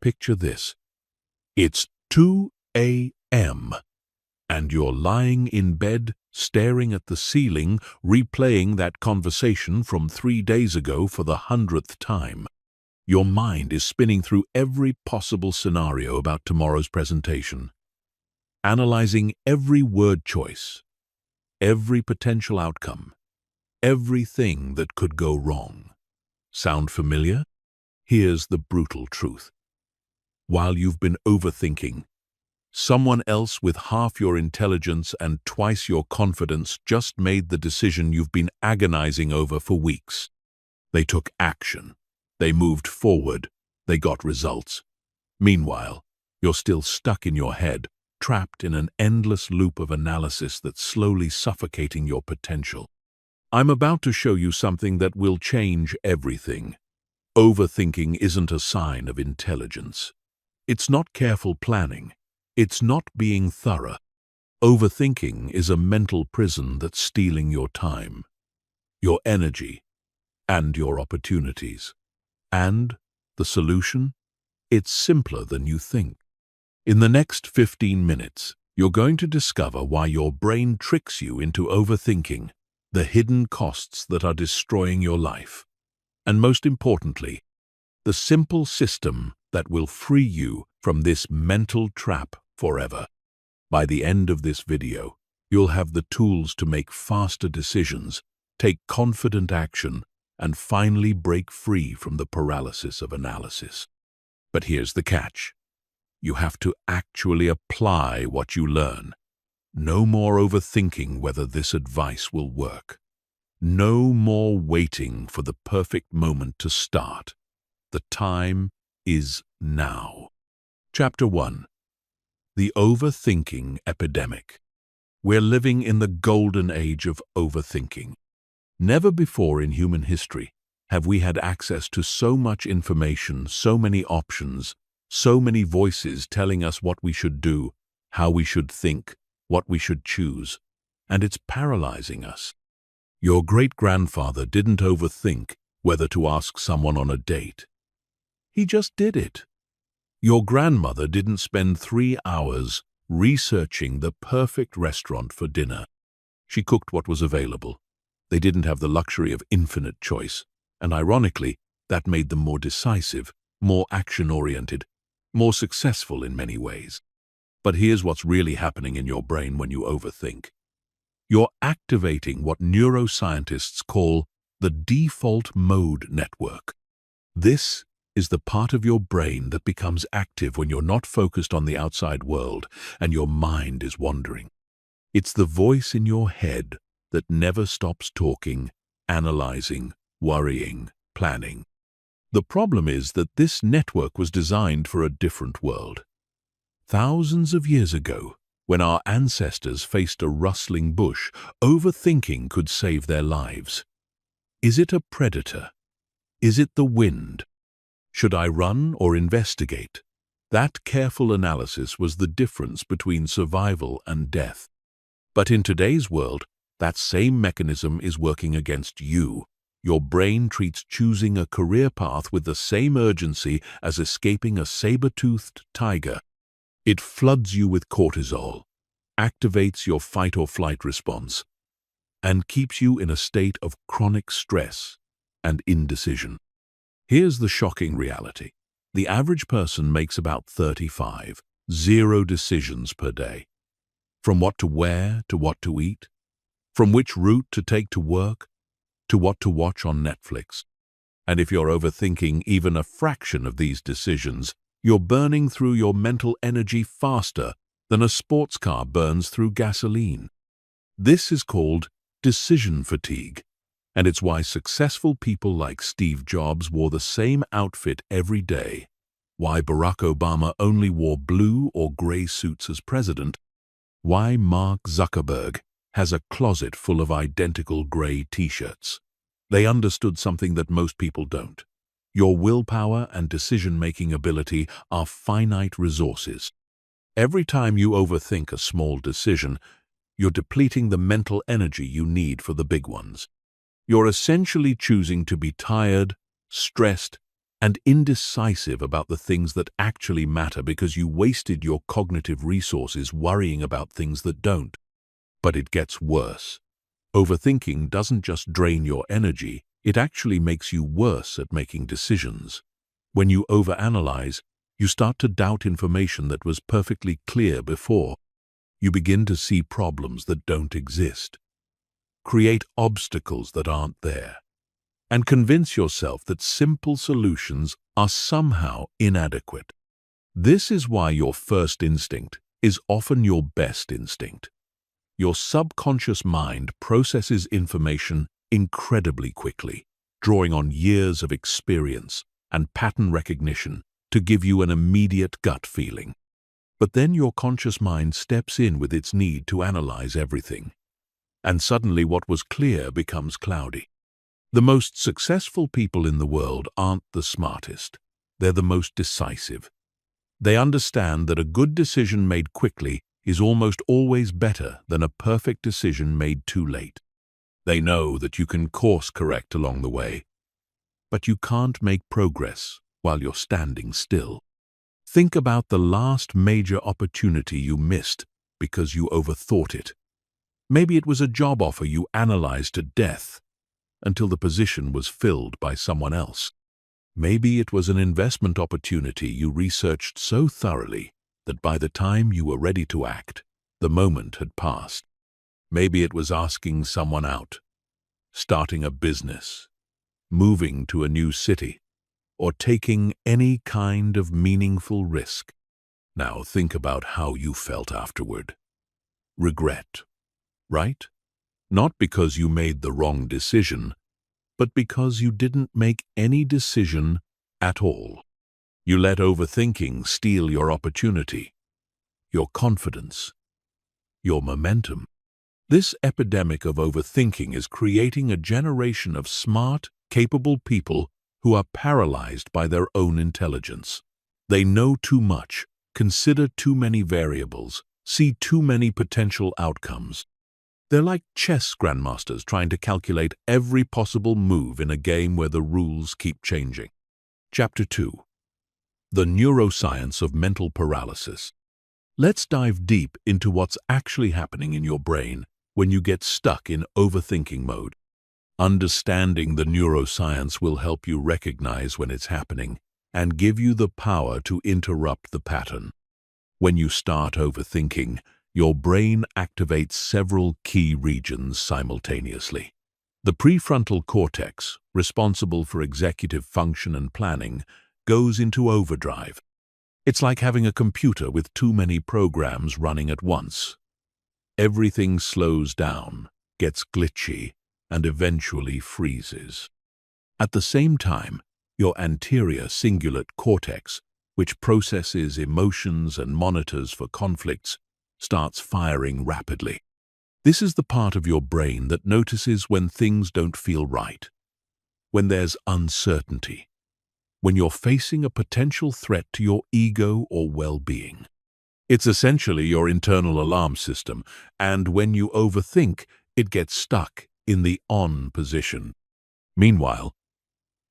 picture this. It's 2 a.m. and you're lying in bed, staring at the ceiling, replaying that conversation from 3 days ago for the 100th time. Your mind is spinning through every possible scenario about tomorrow's presentation, analyzing every word choice, every potential outcome, everything that could go wrong. Sound familiar? Here's the brutal truth. While you've been overthinking, someone else with half your intelligence and twice your confidence just made the decision you've been agonizing over for weeks. They took action. They moved forward. They got results. Meanwhile, you're still stuck in your head, trapped in an endless loop of analysis that's slowly suffocating your potential. I'm about to show you something that will change everything. Overthinking isn't a sign of intelligence. It's not careful planning. It's not being thorough. Overthinking is a mental prison that's stealing your time, your energy, and your opportunities. And the solution? It's simpler than you think. In the next 15 minutes, you're going to discover why your brain tricks you into overthinking, the hidden costs that are destroying your life, and most importantly, the simple system that will free you from this mental trap forever. By the end of this video, you'll have the tools to make faster decisions, take confident action, and finally break free from the paralysis of analysis. But here's the catch. You have to actually apply what you learn. No more overthinking whether this advice will work. No more waiting for the perfect moment to start. The time is now. Chapter 1. The Overthinking Epidemic. We're living in the golden age of overthinking. Never before in human history have we had access to so much information, so many options, so many voices telling us what we should do, how we should think, what we should choose, and it's paralyzing us. Your great-grandfather didn't overthink whether to ask someone on a date. He just did it. Your grandmother didn't spend 3 hours researching the perfect restaurant for dinner. She cooked what was available. They didn't have the luxury of infinite choice, and ironically, that made them more decisive, more action-oriented, more successful in many ways. But here's what's really happening in your brain when you overthink. You're activating what neuroscientists call the default mode network. This is the part of your brain that becomes active when you're not focused on the outside world and your mind is wandering. It's the voice in your head that never stops talking, analyzing, worrying, planning. The problem is that this network was designed for a different world. Thousands of years ago, when our ancestors faced a rustling bush, overthinking could save their lives. Is it a predator? Is it the wind? Should I run or investigate? That careful analysis was the difference between survival and death. But in today's world, that same mechanism is working against you. Your brain treats choosing a career path with the same urgency as escaping a saber-toothed tiger. It floods you with cortisol, activates your fight-or-flight response, and keeps you in a state of chronic stress and indecision. Here's the shocking reality. The average person makes about 35, 0 decisions per day. From what to wear to what to eat, from which route to take to work, to what to watch on Netflix. And if you're overthinking even a fraction of these decisions, you're burning through your mental energy faster than a sports car burns through gasoline. This is called decision fatigue, and it's why successful people like Steve Jobs wore the same outfit every day, why Barack Obama only wore blue or gray suits as president, why Mark Zuckerberg has a closet full of identical gray t-shirts. They understood something that most people don't. Your willpower and decision-making ability are finite resources. Every time you overthink a small decision, you're depleting the mental energy you need for the big ones. You're essentially choosing to be tired, stressed, and indecisive about the things that actually matter because you wasted your cognitive resources worrying about things that don't. But it gets worse. Overthinking doesn't just drain your energy, it actually makes you worse at making decisions. When you overanalyze, you start to doubt information that was perfectly clear before. You begin to see problems that don't exist, create obstacles that aren't there, and convince yourself that simple solutions are somehow inadequate. This is why your first instinct is often your best instinct. Your subconscious mind processes information incredibly quickly, drawing on years of experience and pattern recognition to give you an immediate gut feeling. But then your conscious mind steps in with its need to analyze everything, and suddenly what was clear becomes cloudy. The most successful people in the world aren't the smartest. They're the most decisive. They understand that a good decision made quickly is almost always better than a perfect decision made too late. They know that you can course correct along the way, but you can't make progress while you're standing still. Think about the last major opportunity you missed because you overthought it. Maybe it was a job offer you analyzed to death until the position was filled by someone else. Maybe it was an investment opportunity you researched so thoroughly that by the time you were ready to act, the moment had passed. Maybe it was asking someone out, starting a business, moving to a new city, or taking any kind of meaningful risk. Now think about how you felt afterward. Regret, right? Not because you made the wrong decision, but because you didn't make any decision at all. You let overthinking steal your opportunity, your confidence, your momentum. This epidemic of overthinking is creating a generation of smart, capable people who are paralyzed by their own intelligence. They know too much, consider too many variables, see too many potential outcomes. They're like chess grandmasters trying to calculate every possible move in a game where the rules keep changing. Chapter 2. The Neuroscience of Mental Paralysis. Let's dive deep into what's actually happening in your brain when you get stuck in overthinking mode. Understanding the neuroscience will help you recognize when it's happening and give you the power to interrupt the pattern. When you start overthinking, your brain activates several key regions simultaneously. The prefrontal cortex, responsible for executive function and planning, goes into overdrive. It's like having a computer with too many programs running at once. Everything slows down, gets glitchy, and eventually freezes. At the same time, your anterior cingulate cortex, which processes emotions and monitors for conflicts, starts firing rapidly. This is the part of your brain that notices when things don't feel right, when there's uncertainty, when you're facing a potential threat to your ego or well-being. It's essentially your internal alarm system, and when you overthink, it gets stuck in the on position. Meanwhile,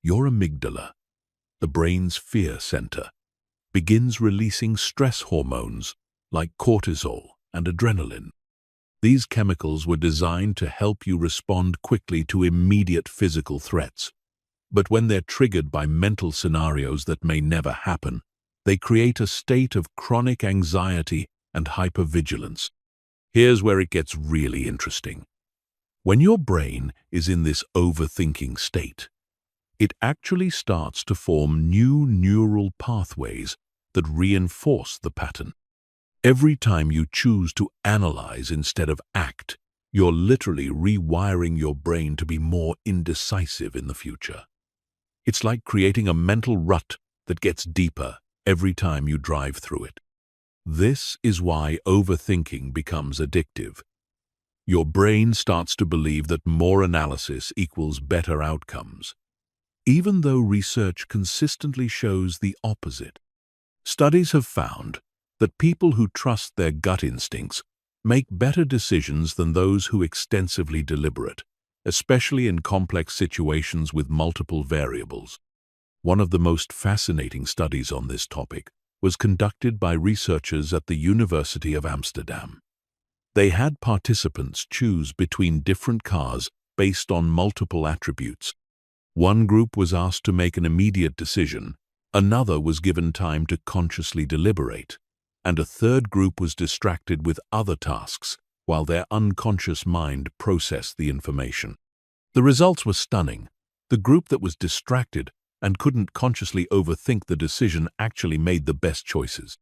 your amygdala, the brain's fear center, begins releasing stress hormones like cortisol and adrenaline. These chemicals were designed to help you respond quickly to immediate physical threats. But when they're triggered by mental scenarios that may never happen, they create a state of chronic anxiety and hypervigilance. Here's where it gets really interesting. When your brain is in this overthinking state, it actually starts to form new neural pathways that reinforce the pattern. Every time you choose to analyze instead of act, you're literally rewiring your brain to be more indecisive in the future. It's like creating a mental rut that gets deeper every time you drive through it. This is why overthinking becomes addictive. Your brain starts to believe that more analysis equals better outcomes, even though research consistently shows the opposite. Studies have found that people who trust their gut instincts make better decisions than those who extensively deliberate, especially in complex situations with multiple variables. One of the most fascinating studies on this topic was conducted by researchers at the University of Amsterdam. They had participants choose between different cars based on multiple attributes. One group was asked to make an immediate decision, another was given time to consciously deliberate, and a third group was distracted with other tasks while their unconscious mind processed the information. The results were stunning. The group that was distracted and couldn't consciously overthink the decision actually made the best choices.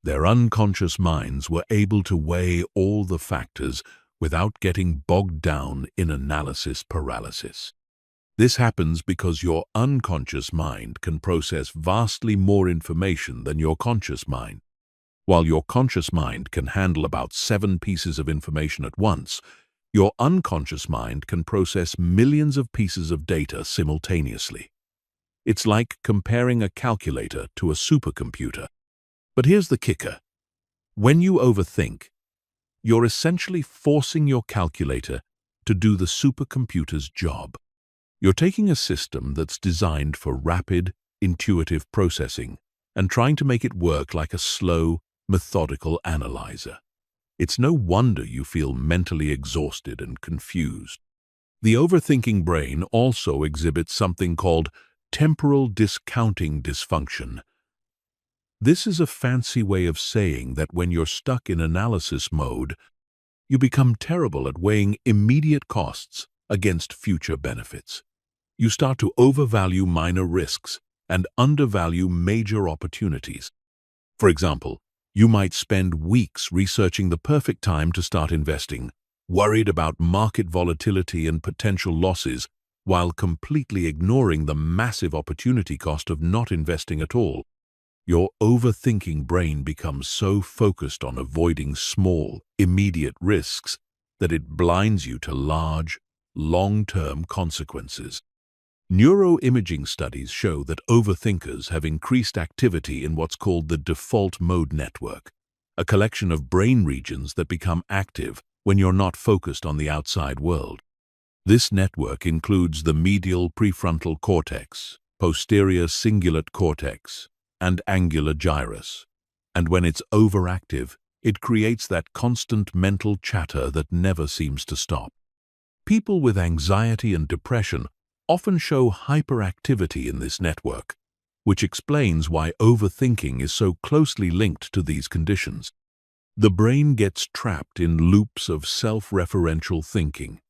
Their unconscious minds were able to weigh all the factors without getting bogged down in analysis paralysis. This happens because your unconscious mind can process vastly more information than your conscious mind. While your conscious mind can handle about 7 pieces of information at once, your unconscious mind can process millions of pieces of data simultaneously. It's like comparing a calculator to a supercomputer. But here's the kicker. When you overthink, you're essentially forcing your calculator to do the supercomputer's job. You're taking a system that's designed for rapid, intuitive processing and trying to make it work like a slow, methodical analyzer. It's no wonder you feel mentally exhausted and confused. The overthinking brain also exhibits something called temporal discounting dysfunction. This is a fancy way of saying that when you're stuck in analysis mode, you become terrible at weighing immediate costs against future benefits. You start to overvalue minor risks and undervalue major opportunities. For example, you might spend weeks researching the perfect time to start investing, worried about market volatility and potential losses, while completely ignoring the massive opportunity cost of not investing at all. Your overthinking brain becomes so focused on avoiding small, immediate risks that it blinds you to large, long-term consequences. Neuroimaging studies show that overthinkers have increased activity in what's called the default mode network, a collection of brain regions that become active when you're not focused on the outside world. This network includes the medial prefrontal cortex, posterior cingulate cortex, and angular gyrus. And when it's overactive, it creates that constant mental chatter that never seems to stop. People with anxiety and depression often show hyperactivity in this network, which explains why overthinking is so closely linked to these conditions. The brain gets trapped in loops of self-referential thinking,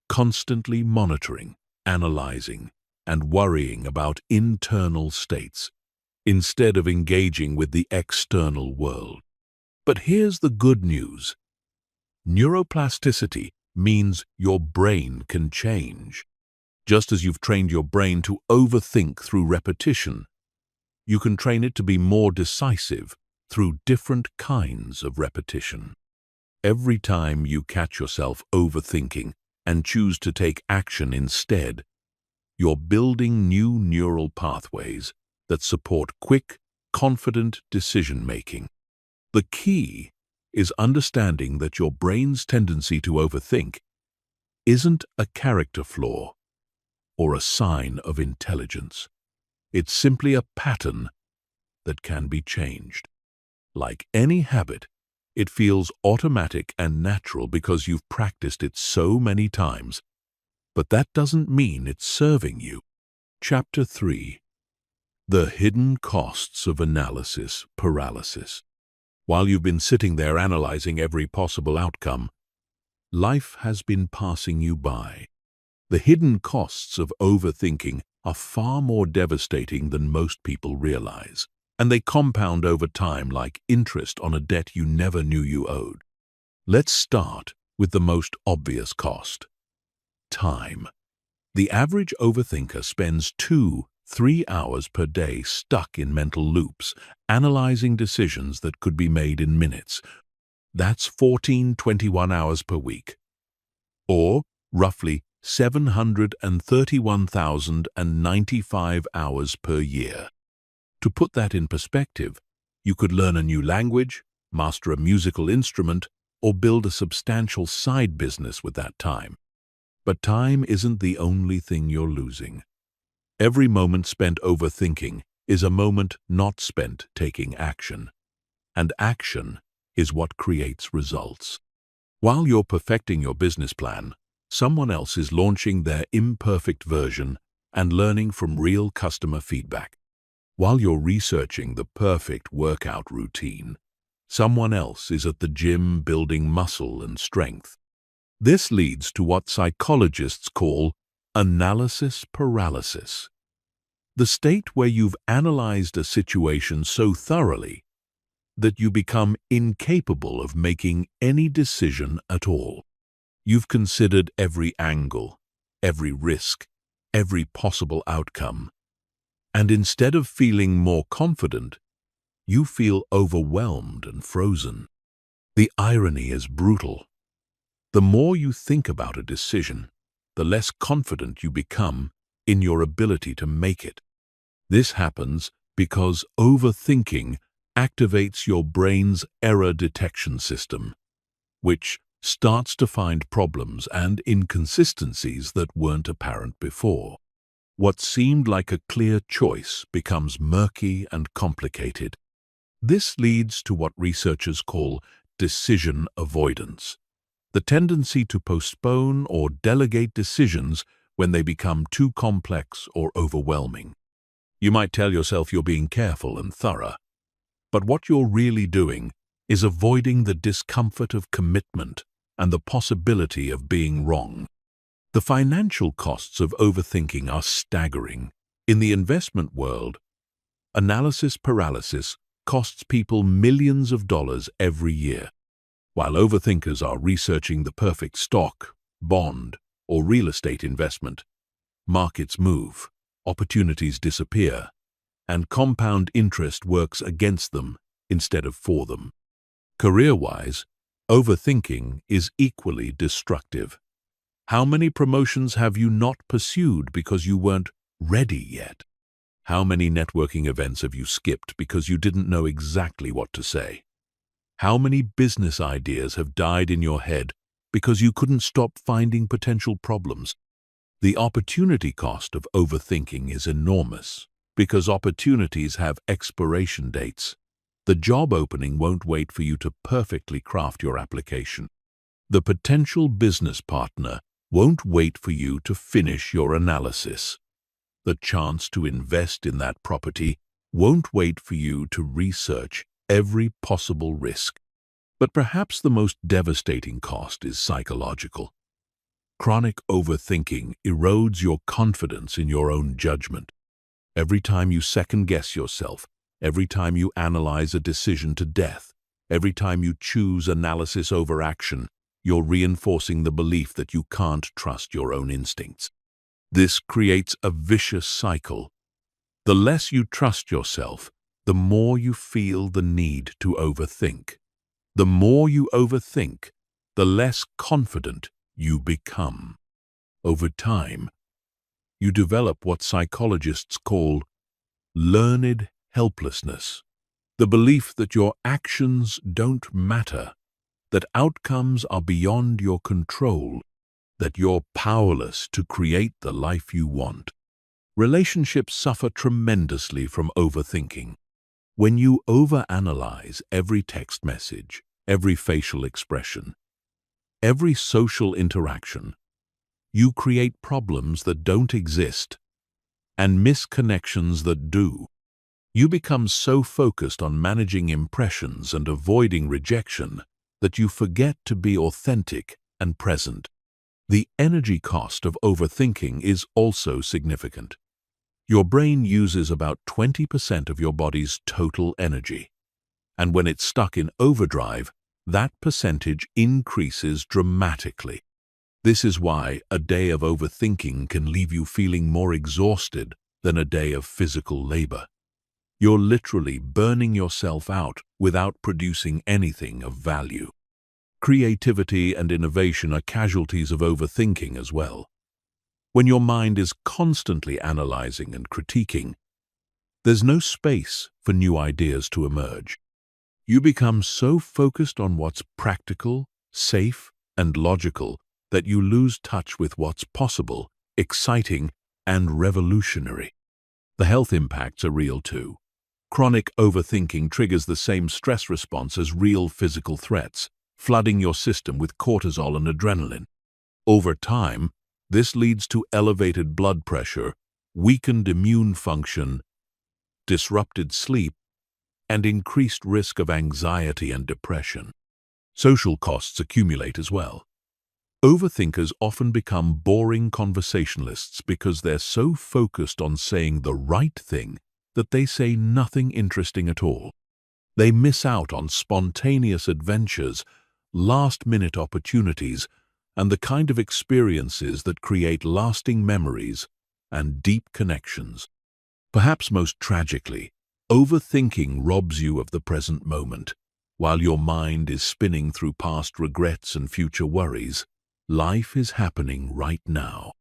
constantly monitoring, analyzing, and worrying about internal states, instead of engaging with the external world. But here's the good news. Neuroplasticity means your brain can change. Just as you've trained your brain to overthink through repetition, you can train it to be more decisive through different kinds of repetition. Every time you catch yourself overthinking and choose to take action instead, you're building new neural pathways that support quick, confident decision-making. The key is understanding that your brain's tendency to overthink isn't a character flaw or a sign of intelligence. It's simply a pattern that can be changed. Like any habit, it feels automatic and natural because you've practiced it so many times, but that doesn't mean it's serving you. Chapter 3. The Hidden Costs of Analysis Paralysis. While you've been sitting there analyzing every possible outcome, life has been passing you by. The hidden costs of overthinking are far more devastating than most people realize, and they compound over time like interest on a debt you never knew you owed. Let's start with the most obvious cost: time. The average overthinker spends 2-3 hours per day stuck in mental loops, analyzing decisions that could be made in minutes. That's 21 hours per week, or roughly 731,095 hours per year. To put that in perspective, you could learn a new language, master a musical instrument, or build a substantial side business with that time. But time isn't the only thing you're losing. Every moment spent overthinking is a moment not spent taking action. And action is what creates results. While you're perfecting your business plan, someone else is launching their imperfect version and learning from real customer feedback. While you're researching the perfect workout routine, someone else is at the gym building muscle and strength. This leads to what psychologists call analysis paralysis, the state where you've analyzed a situation so thoroughly that you become incapable of making any decision at all. You've considered every angle, every risk, every possible outcome, and instead of feeling more confident, you feel overwhelmed and frozen. The irony is brutal. The more you think about a decision, the less confident you become in your ability to make it. This happens because overthinking activates your brain's error detection system, which starts to find problems and inconsistencies that weren't apparent before. What seemed like a clear choice becomes murky and complicated. This leads to what researchers call decision avoidance, the tendency to postpone or delegate decisions when they become too complex or overwhelming. You might tell yourself you're being careful and thorough, but what you're really doing is avoiding the discomfort of commitment and the possibility of being wrong. The financial costs of overthinking are staggering. In the investment world, analysis paralysis costs people millions of dollars every year. While overthinkers are researching the perfect stock, bond, or real estate investment, markets move, opportunities disappear, and compound interest works against them instead of for them. Career-wise, overthinking is equally destructive. How many promotions have you not pursued because you weren't ready yet? How many networking events have you skipped because you didn't know exactly what to say? How many business ideas have died in your head because you couldn't stop finding potential problems? The opportunity cost of overthinking is enormous because opportunities have expiration dates. The job opening won't wait for you to perfectly craft your application. The potential business partner won't wait for you to finish your analysis. The chance to invest in that property won't wait for you to research every possible risk. But perhaps the most devastating cost is psychological. Chronic overthinking erodes your confidence in your own judgment. Every time you second-guess yourself, every time you analyze a decision to death, every time you choose analysis over action, you're reinforcing the belief that you can't trust your own instincts. This creates a vicious cycle. The less you trust yourself, the more you feel the need to overthink. The more you overthink, the less confident you become. Over time, you develop what psychologists call learned helplessness, the belief that your actions don't matter, that outcomes are beyond your control, that you're powerless to create the life you want. Relationships suffer tremendously from overthinking. When you overanalyze every text message, every facial expression, every social interaction, you create problems that don't exist and misconnections that do. You become so focused on managing impressions and avoiding rejection that you forget to be authentic and present. The energy cost of overthinking is also significant. Your brain uses about 20% of your body's total energy, and when it's stuck in overdrive, that percentage increases dramatically. This is why a day of overthinking can leave you feeling more exhausted than a day of physical labor. You're literally burning yourself out without producing anything of value. Creativity and innovation are casualties of overthinking as well. When your mind is constantly analyzing and critiquing, there's no space for new ideas to emerge. You become so focused on what's practical, safe, and logical that you lose touch with what's possible, exciting, and revolutionary. The health impacts are real too. Chronic overthinking triggers the same stress response as real physical threats, flooding your system with cortisol and adrenaline. Over time, this leads to elevated blood pressure, weakened immune function, disrupted sleep, and increased risk of anxiety and depression. Social costs accumulate as well. Overthinkers often become boring conversationalists because they're so focused on saying the right thing that they say nothing interesting at all. They miss out on spontaneous adventures, last-minute opportunities, and the kind of experiences that create lasting memories and deep connections. Perhaps most tragically, overthinking robs you of the present moment. While your mind is spinning through past regrets and future worries, life is happening right now.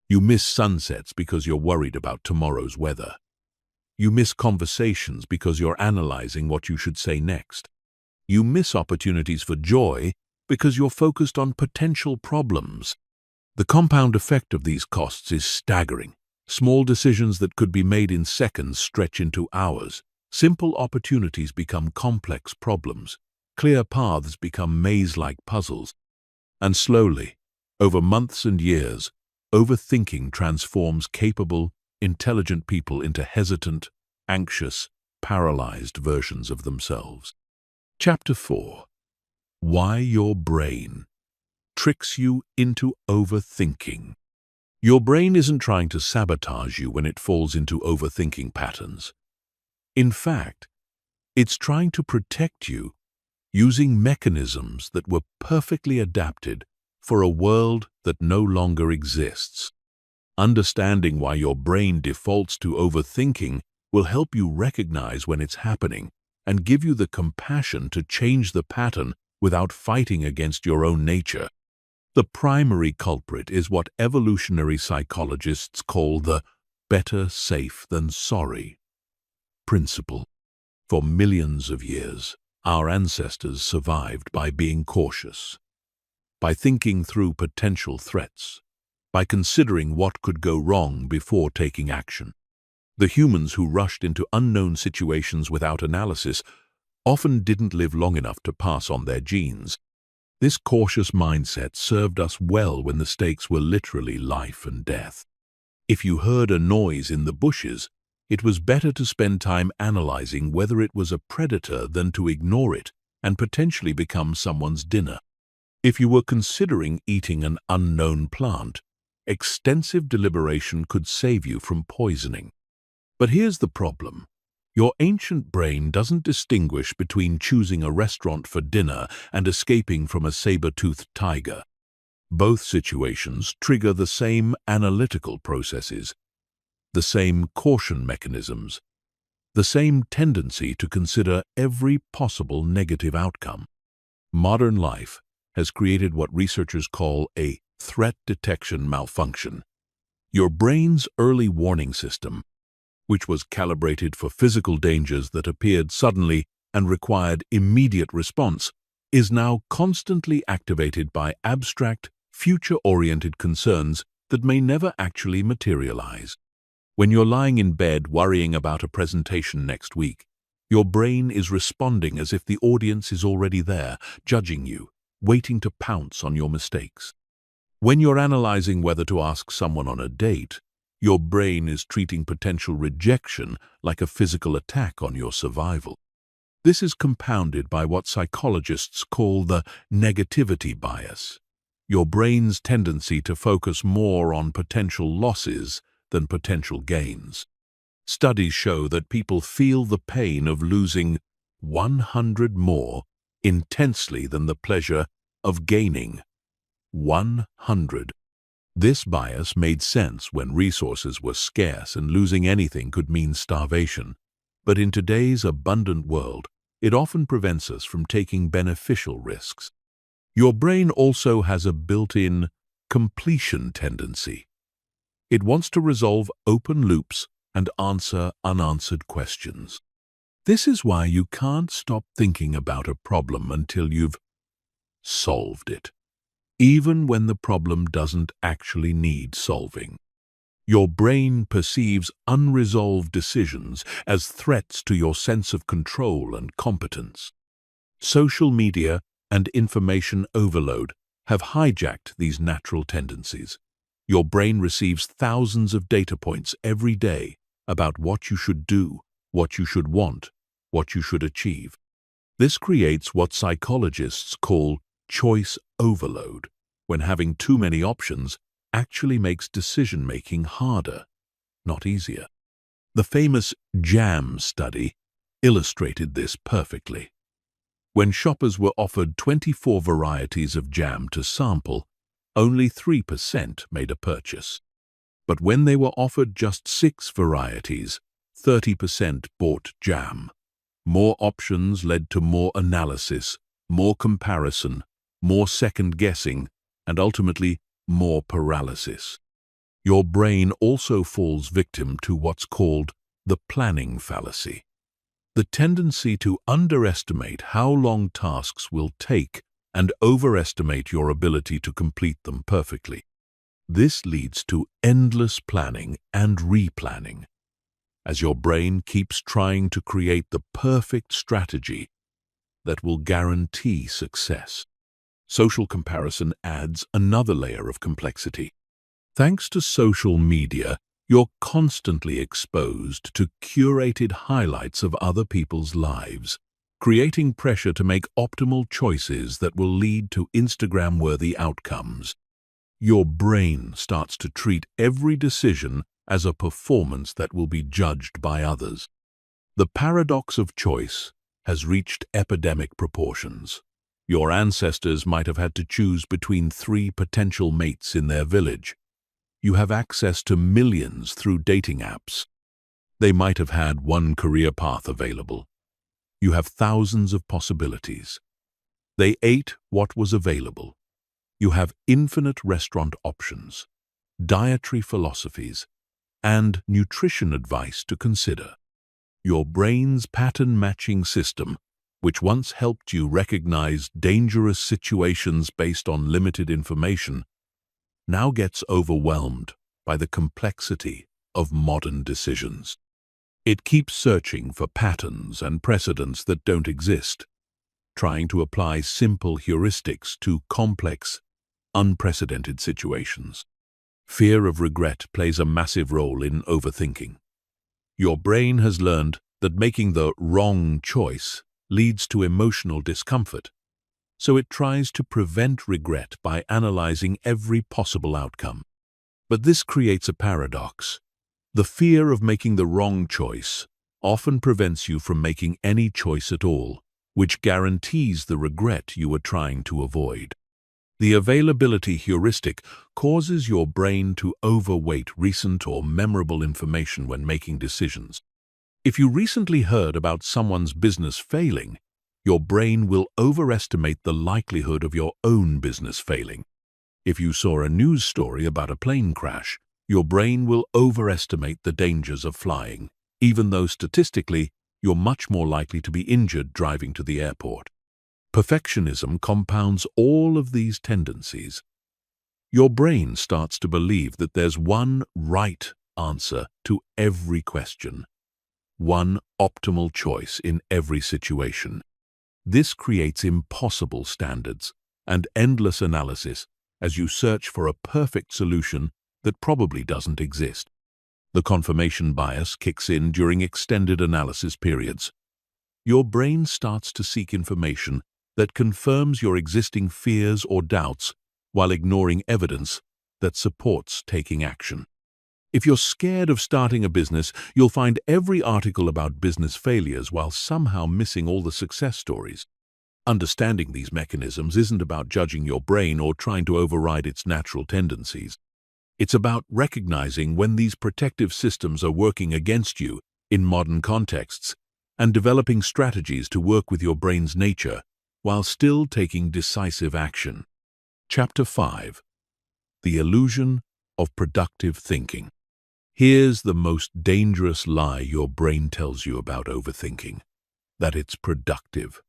You miss sunsets because you're worried about tomorrow's weather. You miss conversations because you're analyzing what you should say next. You miss opportunities for joy because you're focused on potential problems. The compound effect of these costs is staggering. Small decisions that could be made in seconds stretch into hours. Simple opportunities become complex problems. Clear paths become maze-like puzzles. And slowly, over months and years, overthinking transforms capable, intelligent people into hesitant, anxious, paralyzed versions of themselves. Chapter 4. Why your brain tricks you into overthinking. Your brain isn't trying to sabotage you when it falls into overthinking patterns. In fact, it's trying to protect you using mechanisms that were perfectly adapted for a world that no longer exists. Understanding why your brain defaults to overthinking will help you recognize when it's happening and give you the compassion to change the pattern without fighting against your own nature. The primary culprit is what evolutionary psychologists call the better safe than sorry principle. For millions of years, our ancestors survived by being cautious, by thinking through potential threats, by considering what could go wrong before taking action. The humans who rushed into unknown situations without analysis often didn't live long enough to pass on their genes. This cautious mindset served us well when the stakes were literally life and death. If you heard a noise in the bushes, it was better to spend time analyzing whether it was a predator than to ignore it and potentially become someone's dinner. If you were considering eating an unknown plant, extensive deliberation could save you from poisoning. But here's the problem. Your ancient brain doesn't distinguish between choosing a restaurant for dinner and escaping from a saber-toothed tiger. Both situations trigger the same analytical processes, the same caution mechanisms, the same tendency to consider every possible negative outcome. Modern life has created what researchers call a threat detection malfunction. Your brain's early warning system, which was calibrated for physical dangers that appeared suddenly and required immediate response, is now constantly activated by abstract, future-oriented concerns that may never actually materialize. When you're lying in bed worrying about a presentation next week, your brain is responding as if the audience is already there, judging you, waiting to pounce on your mistakes. When you're analyzing whether to ask someone on a date, your brain is treating potential rejection like a physical attack on your survival. This is compounded by what psychologists call the negativity bias, your brain's tendency to focus more on potential losses than potential gains. Studies show that people feel the pain of losing 100 more intensely than the pleasure of gaining 100. This bias made sense when resources were scarce and losing anything could mean starvation. But in today's abundant world, it often prevents us from taking beneficial risks. Your brain also has a built-in completion tendency. It wants to resolve open loops and answer unanswered questions. This is why you can't stop thinking about a problem until you've solved it, even when the problem doesn't actually need solving. Your brain perceives unresolved decisions as threats to your sense of control and competence. Social media and information overload have hijacked these natural tendencies. Your brain receives thousands of data points every day about what you should do, what you should want, what you should achieve. This creates what psychologists call choice overload, when having too many options actually makes decision-making harder, not easier. The famous jam study illustrated this perfectly. When shoppers were offered 24 varieties of jam to sample, only 3% made a purchase. But when they were offered just 6 varieties, 30% bought jam. More options led to more analysis, more comparison, more second-guessing, and ultimately more paralysis. Your brain also falls victim to what's called the planning fallacy, the tendency to underestimate how long tasks will take and overestimate your ability to complete them perfectly. This leads to endless planning and replanning, as your brain keeps trying to create the perfect strategy that will guarantee success. Social comparison adds another layer of complexity. Thanks to social media, you're constantly exposed to curated highlights of other people's lives, creating pressure to make optimal choices that will lead to Instagram-worthy outcomes. Your brain starts to treat every decision as a performance that will be judged by others. The paradox of choice has reached epidemic proportions. Your ancestors might have had to choose between 3 potential mates in their village. You have access to millions through dating apps. They might have had one career path available. You have thousands of possibilities. They ate what was available. You have infinite restaurant options, dietary philosophies, and nutrition advice to consider. Your brain's pattern-matching system, which once helped you recognize dangerous situations based on limited information, now gets overwhelmed by the complexity of modern decisions. It keeps searching for patterns and precedents that don't exist, trying to apply simple heuristics to complex, unprecedented situations. Fear of regret plays a massive role in overthinking. Your brain has learned that making the wrong choice leads to emotional discomfort, so it tries to prevent regret by analyzing every possible outcome. But this creates a paradox. The fear of making the wrong choice often prevents you from making any choice at all, which guarantees the regret you are trying to avoid. The availability heuristic causes your brain to overweight recent or memorable information when making decisions. If you recently heard about someone's business failing, your brain will overestimate the likelihood of your own business failing. If you saw a news story about a plane crash, your brain will overestimate the dangers of flying, even though statistically you're much more likely to be injured driving to the airport. Perfectionism compounds all of these tendencies. Your brain starts to believe that there's one right answer to every question, one optimal choice in every situation. This creates impossible standards and endless analysis as you search for a perfect solution that probably doesn't exist. The confirmation bias kicks in during extended analysis periods. Your brain starts to seek information that confirms your existing fears or doubts while ignoring evidence that supports taking action. If you're scared of starting a business, you'll find every article about business failures while somehow missing all the success stories. Understanding these mechanisms isn't about judging your brain or trying to override its natural tendencies. It's about recognizing when these protective systems are working against you in modern contexts and developing strategies to work with your brain's nature while still taking decisive action. Chapter 5. The Illusion of Productive Thinking. Here's the most dangerous lie your brain tells you about overthinking: that it's productive.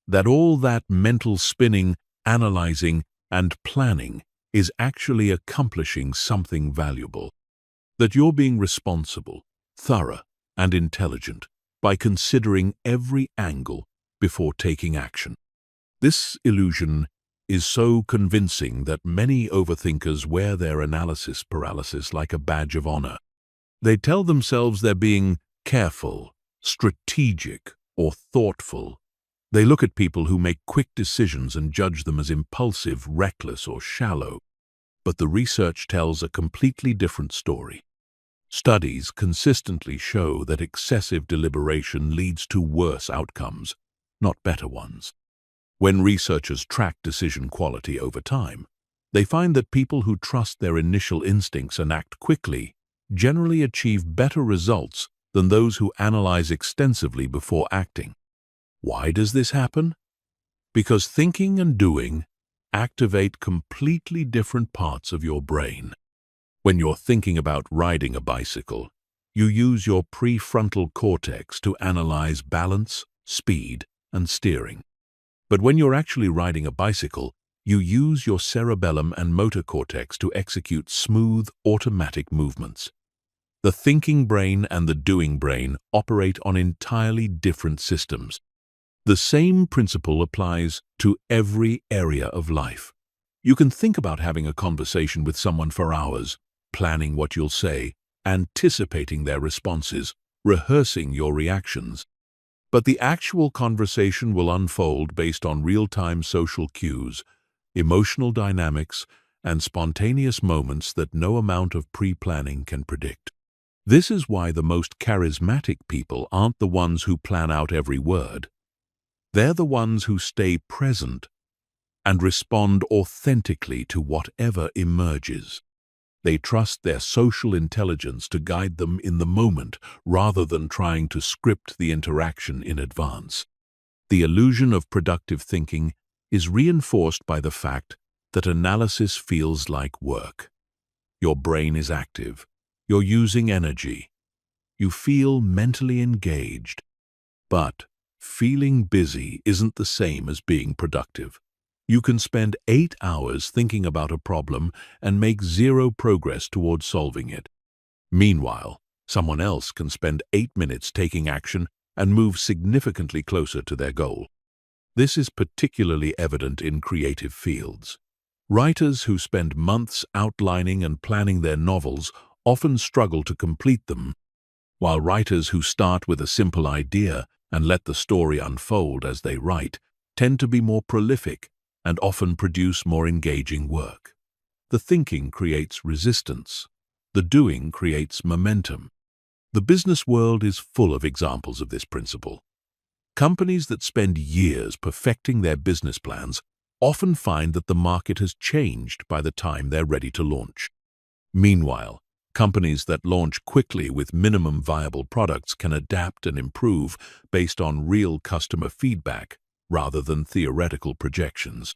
That all that mental spinning, analyzing, and planning is actually accomplishing something valuable. That you're being responsible, thorough, and intelligent by considering every angle before taking action. This illusion is so convincing that many overthinkers wear their analysis paralysis like a badge of honor. They tell themselves they're being careful, strategic, or thoughtful. They look at people who make quick decisions and judge them as impulsive, reckless, or shallow. But the research tells a completely different story. Studies consistently show that excessive deliberation leads to worse outcomes, not better ones. When researchers track decision quality over time, they find that people who trust their initial instincts and act quickly generally achieve better results than those who analyze extensively before acting. Why does this happen? Because thinking and doing activate completely different parts of your brain. When you're thinking about riding a bicycle, you use your prefrontal cortex to analyze balance, speed, and steering. But when you're actually riding a bicycle, you use your cerebellum and motor cortex to execute smooth, automatic movements. The thinking brain and the doing brain operate on entirely different systems. The same principle applies to every area of life. You can think about having a conversation with someone for hours, planning what you'll say, anticipating their responses, rehearsing your reactions. But the actual conversation will unfold based on real-time social cues, emotional dynamics, and spontaneous moments that no amount of pre-planning can predict. This is why the most charismatic people aren't the ones who plan out every word. They're the ones who stay present and respond authentically to whatever emerges. They trust their social intelligence to guide them in the moment rather than trying to script the interaction in advance. The illusion of productive thinking is reinforced by the fact that analysis feels like work. Your brain is active. You're using energy. You feel mentally engaged. But feeling busy isn't the same as being productive. You can spend 8 hours thinking about a problem and make zero progress towards solving it. Meanwhile, someone else can spend 8 minutes taking action and move significantly closer to their goal. This is particularly evident in creative fields. Writers who spend months outlining and planning their novels often struggle to complete them, while writers who start with a simple idea and let the story unfold as they write tend to be more prolific and often produce more engaging work. The thinking creates resistance. The doing creates momentum. The business world is full of examples of this principle. Companies that spend years perfecting their business plans often find that the market has changed by the time they're ready to launch. Meanwhile, companies that launch quickly with minimum viable products can adapt and improve based on real customer feedback rather than theoretical projections.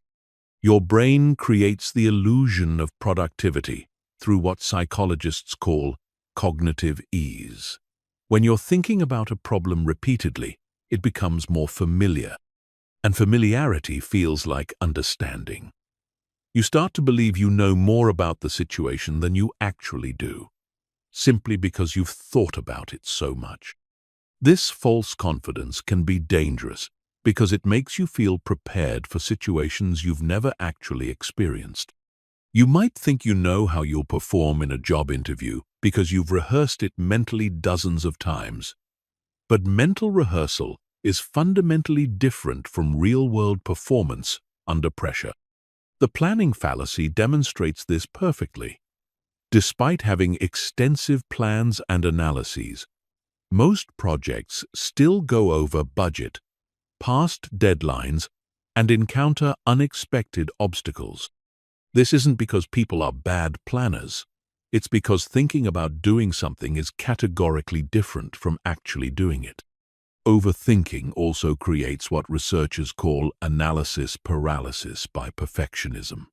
Your brain creates the illusion of productivity through what psychologists call cognitive ease. When you're thinking about a problem repeatedly, it becomes more familiar, and familiarity feels like understanding. You start to believe you know more about the situation than you actually do, simply because you've thought about it so much. This false confidence can be dangerous because it makes you feel prepared for situations you've never actually experienced. You might think you know how you'll perform in a job interview because you've rehearsed it mentally dozens of times. But mental rehearsal is fundamentally different from real-world performance under pressure. The planning fallacy demonstrates this perfectly. Despite having extensive plans and analyses, most projects still go over budget, past deadlines, and encounter unexpected obstacles. This isn't because people are bad planners. It's because thinking about doing something is categorically different from actually doing it. Overthinking also creates what researchers call analysis paralysis by perfectionism.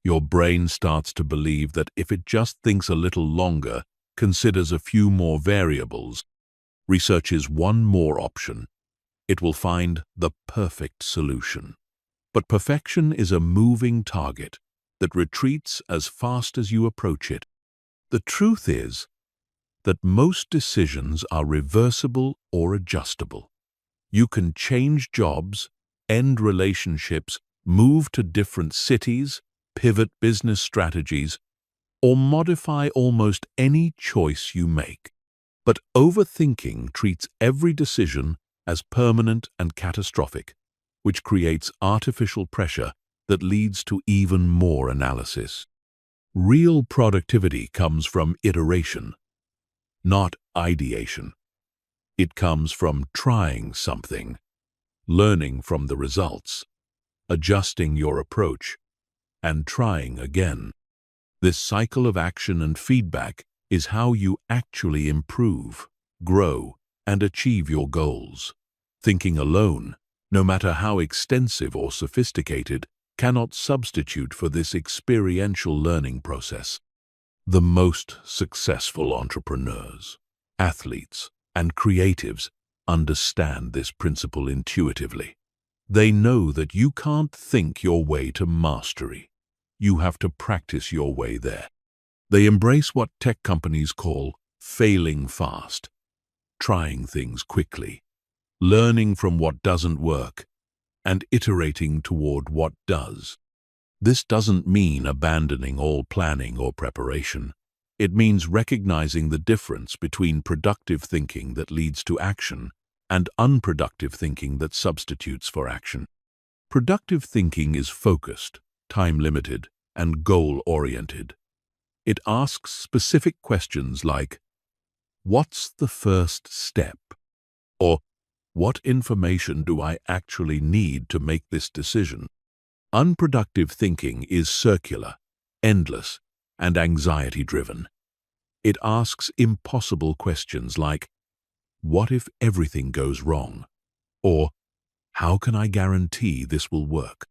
Your brain starts to believe that if it just thinks a little longer, considers a few more variables, researches one more option, it will find the perfect solution. But perfection is a moving target that retreats as fast as you approach it. The truth is that most decisions are reversible or adjustable. You can change jobs, end relationships, move to different cities, pivot business strategies, or modify almost any choice you make. But overthinking treats every decision as permanent and catastrophic, which creates artificial pressure that leads to even more analysis. Real productivity comes from iteration, not ideation. It comes from trying something, learning from the results, adjusting your approach, and trying again. This cycle of action and feedback is how you actually improve, grow, and achieve your goals. Thinking alone, no matter how extensive or sophisticated, cannot substitute for this experiential learning process. The most successful entrepreneurs, athletes, and creatives understand this principle intuitively. They know that you can't think your way to mastery. You have to practice your way there. They embrace what tech companies call failing fast, trying things quickly, learning from what doesn't work, and iterating toward what does. This doesn't mean abandoning all planning or preparation. It means recognizing the difference between productive thinking that leads to action and unproductive thinking that substitutes for action. Productive thinking is focused, time-limited, and goal-oriented. It asks specific questions like, "What's the first step?" or "What information do I actually need to make this decision?" Unproductive thinking is circular, endless, and anxiety-driven. It asks impossible questions like, "What if everything goes wrong?" or "How can I guarantee this will work?"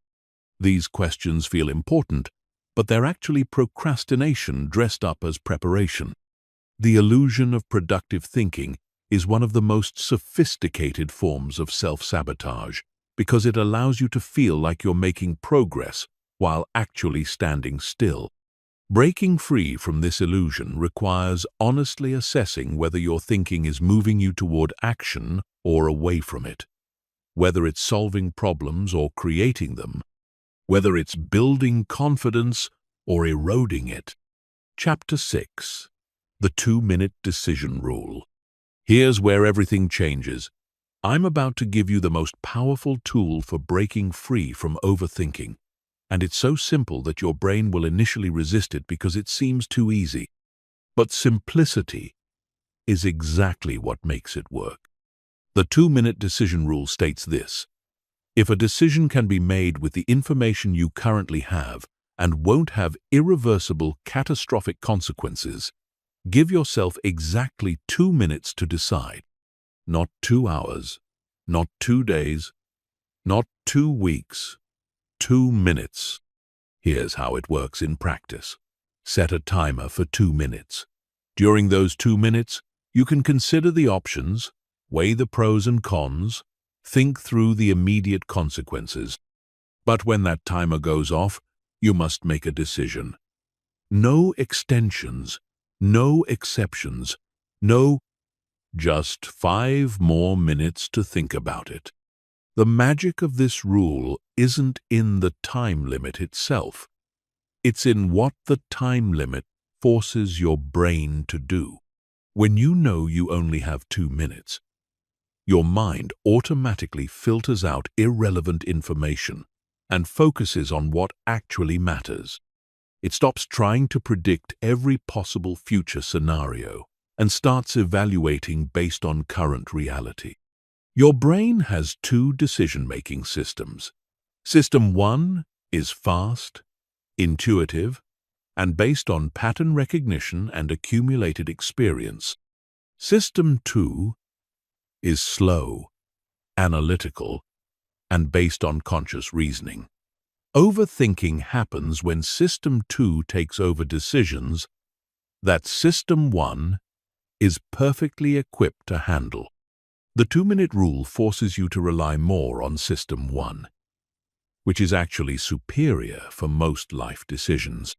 These questions feel important, but they're actually procrastination dressed up as preparation. The illusion of productive thinking is one of the most sophisticated forms of self-sabotage because it allows you to feel like you're making progress while actually standing still. Breaking free from this illusion requires honestly assessing whether your thinking is moving you toward action or away from it, whether it's solving problems or creating them, whether it's building confidence or eroding it. Chapter 6. The 2-Minute Decision Rule. Here's where everything changes. I'm about to give you the most powerful tool for breaking free from overthinking. And it's so simple that your brain will initially resist it because it seems too easy. But simplicity is exactly what makes it work. The 2-minute decision rule states this: if a decision can be made with the information you currently have and won't have irreversible, catastrophic consequences, give yourself exactly 2 minutes to decide. Not 2 hours, not 2 days, not 2 weeks, 2 minutes. Here's how it works in practice. Set a timer for 2 minutes. During those 2 minutes, you can consider the options, weigh the pros and cons, think through the immediate consequences. But when that timer goes off, you must make a decision. No extensions, no exceptions, no just 5 more minutes to think about it. The magic of this rule isn't in the time limit itself. It's in what the time limit forces your brain to do. When you know you only have 2 minutes, your mind automatically filters out irrelevant information and focuses on what actually matters. It stops trying to predict every possible future scenario and starts evaluating based on current reality. Your brain has 2 decision-making systems. System 1 is fast, intuitive, and based on pattern recognition and accumulated experience. System 2 is slow, analytical, and based on conscious reasoning. Overthinking happens when System 2 takes over decisions that System 1 is perfectly equipped to handle. The 2-minute rule forces you to rely more on System 1, which is actually superior for most life decisions.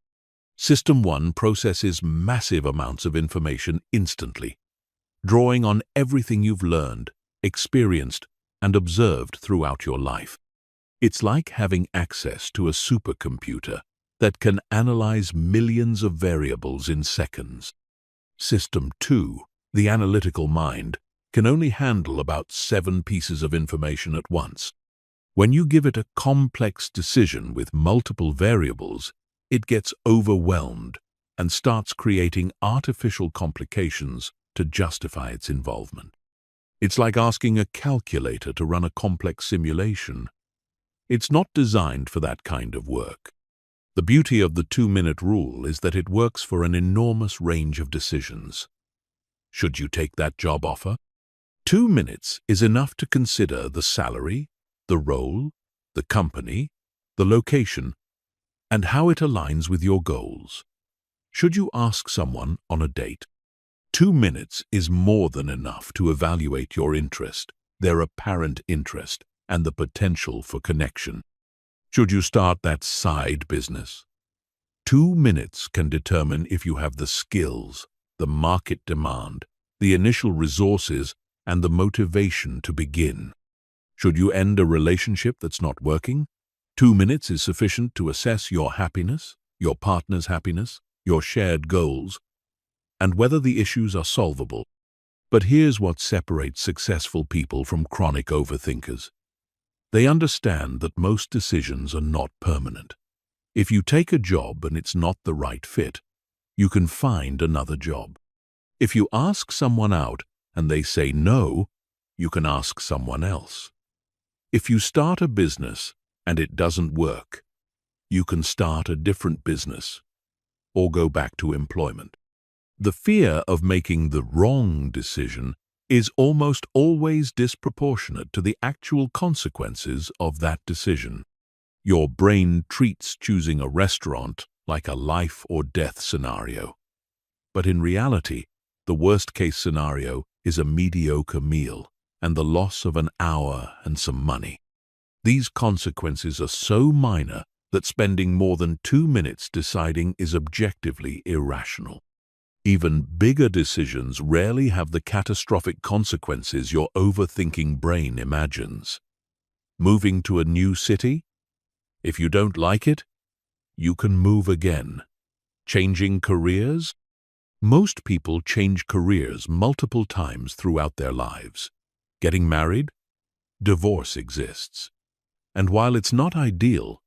System 1 processes massive amounts of information instantly, drawing on everything you've learned, experienced, and observed throughout your life. It's like having access to a supercomputer that can analyze millions of variables in seconds. System 2, the analytical mind, can only handle about 7 pieces of information at once. When you give it a complex decision with multiple variables, it gets overwhelmed and starts creating artificial complications to justify its involvement. It's like asking a calculator to run a complex simulation. It's not designed for that kind of work. The beauty of the 2-minute rule is that it works for an enormous range of decisions. Should you take that job offer? 2 minutes is enough to consider the salary, the role, the company, the location, and how it aligns with your goals. Should you ask someone on a date? 2 minutes is more than enough to evaluate your interest, their apparent interest, and the potential for connection. Should you start that side business? 2 minutes can determine if you have the skills, the market demand, the initial resources, and the motivation to begin. Should you end a relationship that's not working? 2 minutes is sufficient to assess your happiness, your partner's happiness, your shared goals, and whether the issues are solvable. But here's what separates successful people from chronic overthinkers. They understand that most decisions are not permanent. If you take a job and it's not the right fit, you can find another job. If you ask someone out and they say no, you can ask someone else. If you start a business and it doesn't work, you can start a different business or go back to employment. The fear of making the wrong decision is almost always disproportionate to the actual consequences of that decision. Your brain treats choosing a restaurant like a life or death scenario. But in reality, the worst-case scenario is a mediocre meal and the loss of an hour and some money. These consequences are so minor that spending more than 2 minutes deciding is objectively irrational. Even bigger decisions rarely have the catastrophic consequences your overthinking brain imagines. Moving to a new city? If you don't like it, you can move again. Changing careers? Most people change careers multiple times throughout their lives. Getting married? Divorce exists. And while it's not ideal,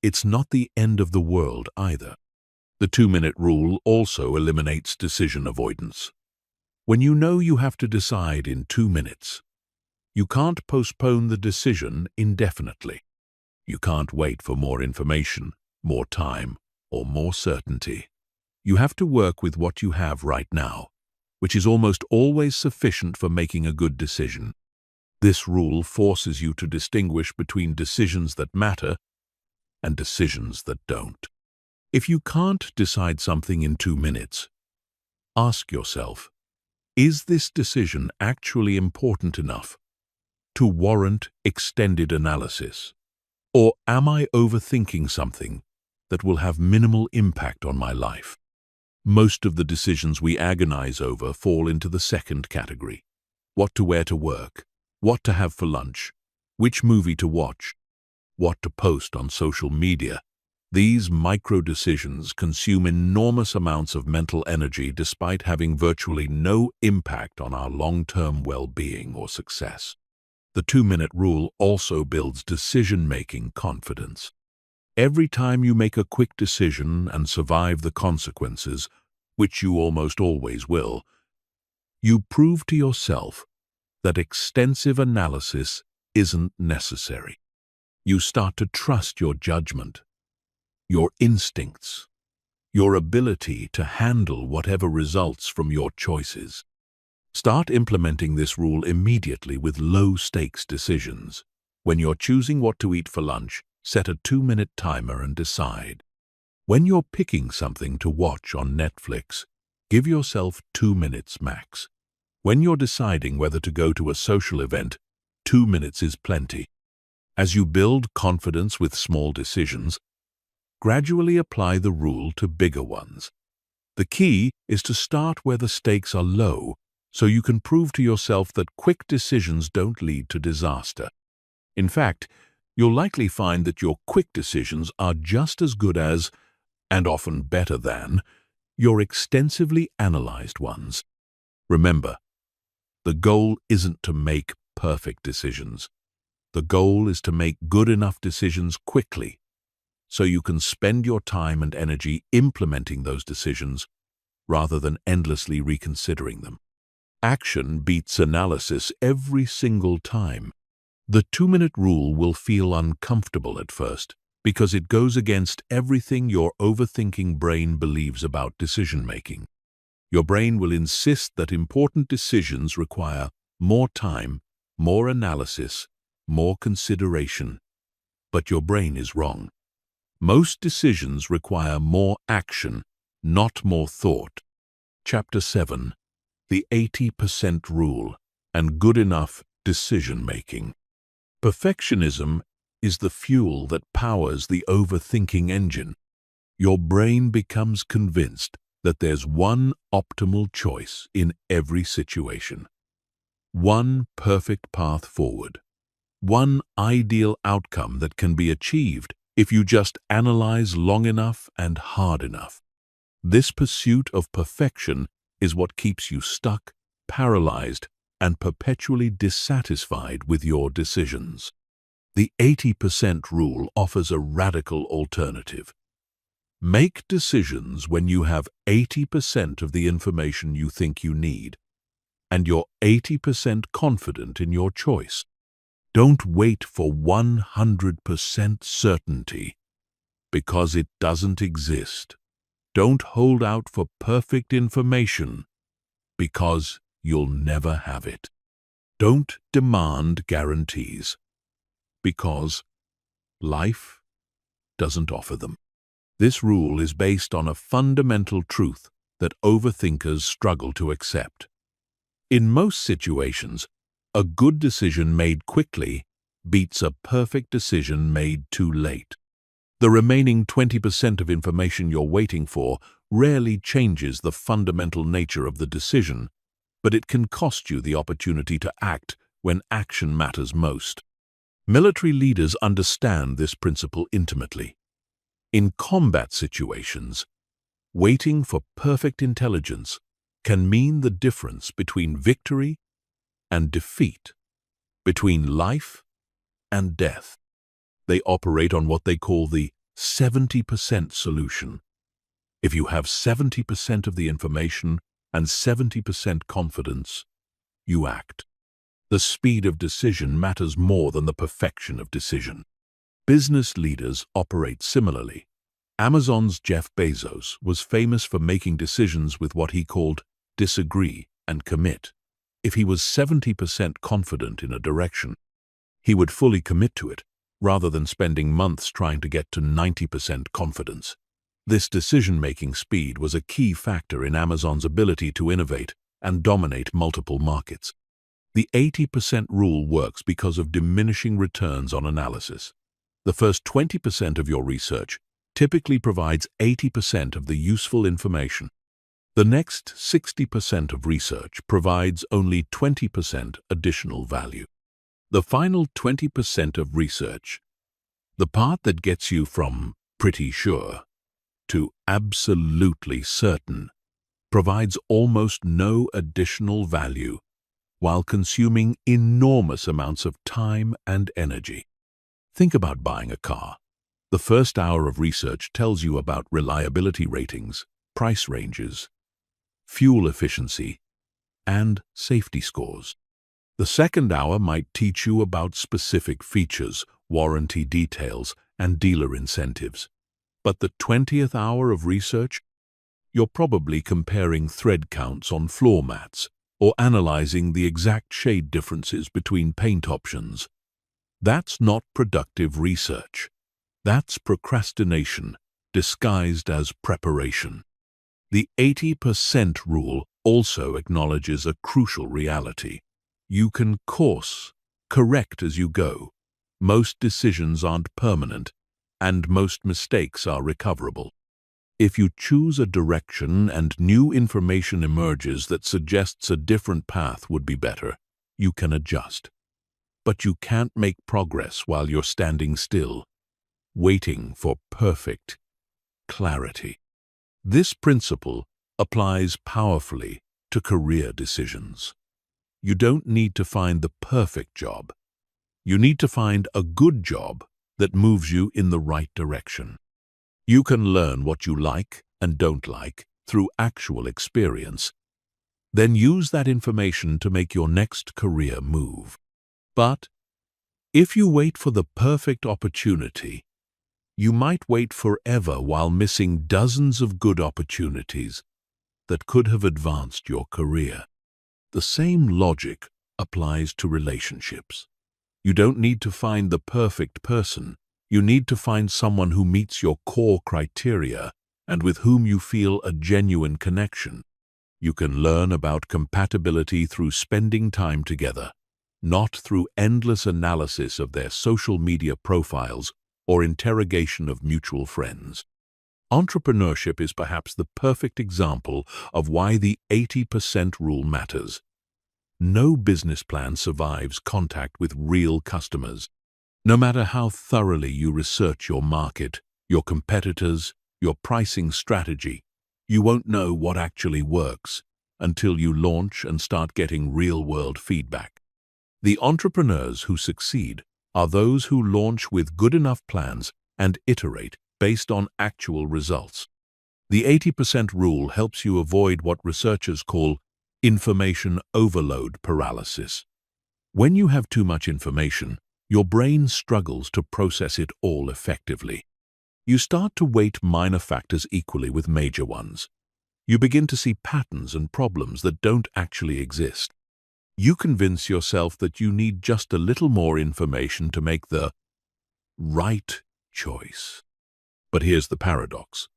it's not the end of the world either. The 2-minute rule also eliminates decision avoidance. When you know you have to decide in 2 minutes, you can't postpone the decision indefinitely. You can't wait for more information, more time, or more certainty. You have to work with what you have right now, which is almost always sufficient for making a good decision. This rule forces you to distinguish between decisions that matter and decisions that don't. If you can't decide something in 2 minutes, ask yourself, is this decision actually important enough to warrant extended analysis? Or am I overthinking something that will have minimal impact on my life? Most of the decisions we agonize over fall into the second category. What to wear to work, what to have for lunch, which movie to watch, what to post on social media. These micro-decisions consume enormous amounts of mental energy despite having virtually no impact on our long-term well-being or success. The 2-minute rule also builds decision-making confidence. Every time you make a quick decision and survive the consequences, which you almost always will, you prove to yourself that extensive analysis isn't necessary. You start to trust your judgment, your instincts, your ability to handle whatever results from your choices. Start implementing this rule immediately with low-stakes decisions. When you're choosing what to eat for lunch, set a 2-minute timer and decide. When you're picking something to watch on Netflix, give yourself 2 minutes max. When you're deciding whether to go to a social event, 2 minutes is plenty. As you build confidence with small decisions, Gradually apply the rule to bigger ones. The key is to start where the stakes are low, so you can prove to yourself that quick decisions don't lead to disaster. In fact, you'll likely find that your quick decisions are just as good as, and often better than, your extensively analyzed ones. Remember, the goal isn't to make perfect decisions. The goal is to make good enough decisions quickly, so you can spend your time and energy implementing those decisions rather than endlessly reconsidering them. Action beats analysis every single time. The 2-minute rule will feel uncomfortable at first because it goes against everything your overthinking brain believes about decision-making. Your brain will insist that important decisions require more time, more analysis, more consideration. But your brain is wrong. Most decisions require more action, not more thought. Chapter 7. The 80% Rule and Good Enough Decision-Making. Perfectionism is the fuel that powers the overthinking engine. Your brain becomes convinced that there's one optimal choice in every situation. One perfect path forward. One ideal outcome that can be achieved if you just analyze long enough and hard enough. This pursuit of perfection is what keeps you stuck, paralyzed, and perpetually dissatisfied with your decisions. The 80% rule offers a radical alternative. Make decisions when you have 80% of the information you think you need, and you're 80% confident in your choice. Don't wait for 100% certainty, because it doesn't exist. Don't hold out for perfect information, because you'll never have it. Don't demand guarantees, because life doesn't offer them. This rule is based on a fundamental truth that overthinkers struggle to accept. In most situations, a good decision made quickly beats a perfect decision made too late. The remaining 20% of information you're waiting for rarely changes the fundamental nature of the decision, but it can cost you the opportunity to act when action matters most. Military leaders understand this principle intimately. In combat situations, waiting for perfect intelligence can mean the difference between victory and defeat, between life and death. They operate on what they call the 70% solution. If you have 70% of the information and 70% confidence, you act. The speed of decision matters more than the perfection of decision. Business leaders operate similarly. Amazon's Jeff Bezos was famous for making decisions with what he called disagree and commit. If he was 70% confident in a direction, he would fully commit to it, rather than spending months trying to get to 90% confidence. This decision-making speed was a key factor in Amazon's ability to innovate and dominate multiple markets. The 80% rule works because of diminishing returns on analysis. The first 20% of your research typically provides 80% of the useful information. The next 60% of research provides only 20% additional value. The final 20% of research, the part that gets you from pretty sure to absolutely certain, provides almost no additional value while consuming enormous amounts of time and energy. Think about buying a car. The first hour of research tells you about reliability ratings, price ranges, fuel efficiency, and safety scores. The second hour might teach you about specific features, warranty details, and dealer incentives. But the 20th hour of research, you're probably comparing thread counts on floor mats or analyzing the exact shade differences between paint options. That's not productive research. That's procrastination disguised as preparation. The 80% rule also acknowledges a crucial reality. You can course correct as you go. Most decisions aren't permanent, and most mistakes are recoverable. If you choose a direction and new information emerges that suggests a different path would be better, you can adjust. But you can't make progress while you're standing still, waiting for perfect clarity. This principle applies powerfully to career decisions. You don't need to find the perfect job. You need to find a good job that moves you in the right direction. You can learn what you like and don't like through actual experience. Then use that information to make your next career move. But if you wait for the perfect opportunity, you might wait forever while missing dozens of good opportunities that could have advanced your career. The same logic applies to relationships. You don't need to find the perfect person. You need to find someone who meets your core criteria and with whom you feel a genuine connection. You can learn about compatibility through spending time together, not through endless analysis of their social media profiles or interrogation of mutual friends. Entrepreneurship is perhaps the perfect example of why the 80% rule matters. No business plan survives contact with real customers. No matter how thoroughly you research your market, your competitors, your pricing strategy, you won't know what actually works until you launch and start getting real-world feedback. The entrepreneurs who succeed are those who launch with good enough plans and iterate based on actual results. The 80% rule helps you avoid what researchers call information overload paralysis. When you have too much information, your brain struggles to process it all effectively. You start to weight minor factors equally with major ones. You begin to see patterns and problems that don't actually exist. You convince yourself that you need just a little more information to make the right choice. But here's the paradox.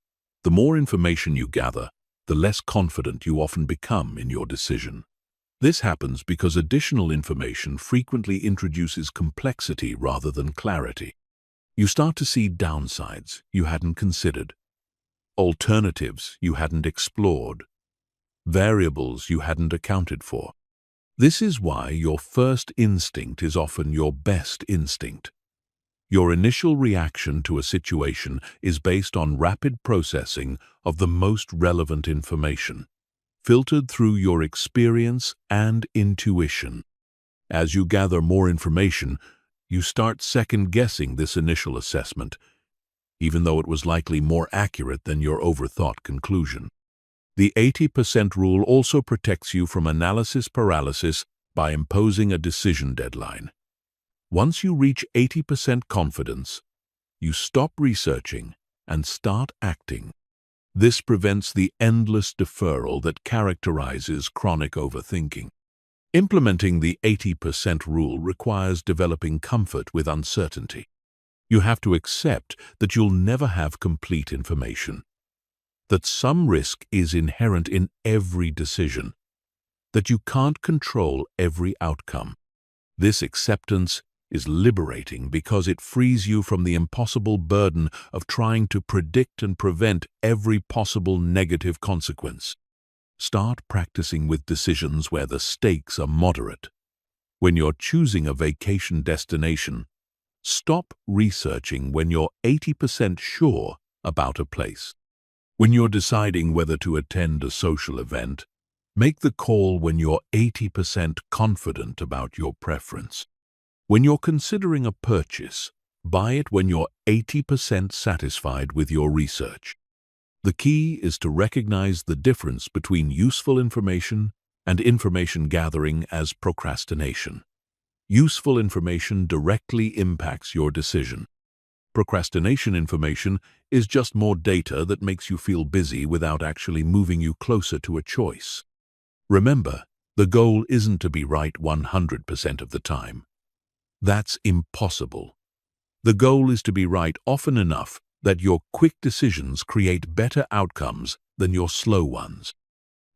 The more information you gather, the less confident you often become in your decision. This happens because additional information frequently introduces complexity rather than clarity. You start to see downsides you hadn't considered, alternatives you hadn't explored, variables you hadn't accounted for. This is why your first instinct is often your best instinct. Your initial reaction to a situation is based on rapid processing of the most relevant information, filtered through your experience and intuition. As you gather more information, you start second-guessing this initial assessment, even though it was likely more accurate than your overthought conclusion. The 80% rule also protects you from analysis paralysis by imposing a decision deadline. Once you reach 80% confidence, you stop researching and start acting. This prevents the endless deferral that characterizes chronic overthinking. Implementing the 80% rule requires developing comfort with uncertainty. You have to accept that you'll never have complete information, that some risk is inherent in every decision, that you can't control every outcome. This acceptance is liberating because it frees you from the impossible burden of trying to predict and prevent every possible negative consequence. Start practicing with decisions where the stakes are moderate. When you're choosing a vacation destination, stop researching when you're 80% sure about a place. When you're deciding whether to attend a social event, make the call when you're 80% confident about your preference. When you're considering a purchase, buy it when you're 80% satisfied with your research. The key is to recognize the difference between useful information and information gathering as procrastination. Useful information directly impacts your decision. Procrastination information is just more data that makes you feel busy without actually moving you closer to a choice. Remember, the goal isn't to be right 100% of the time. That's impossible. The goal is to be right often enough that your quick decisions create better outcomes than your slow ones.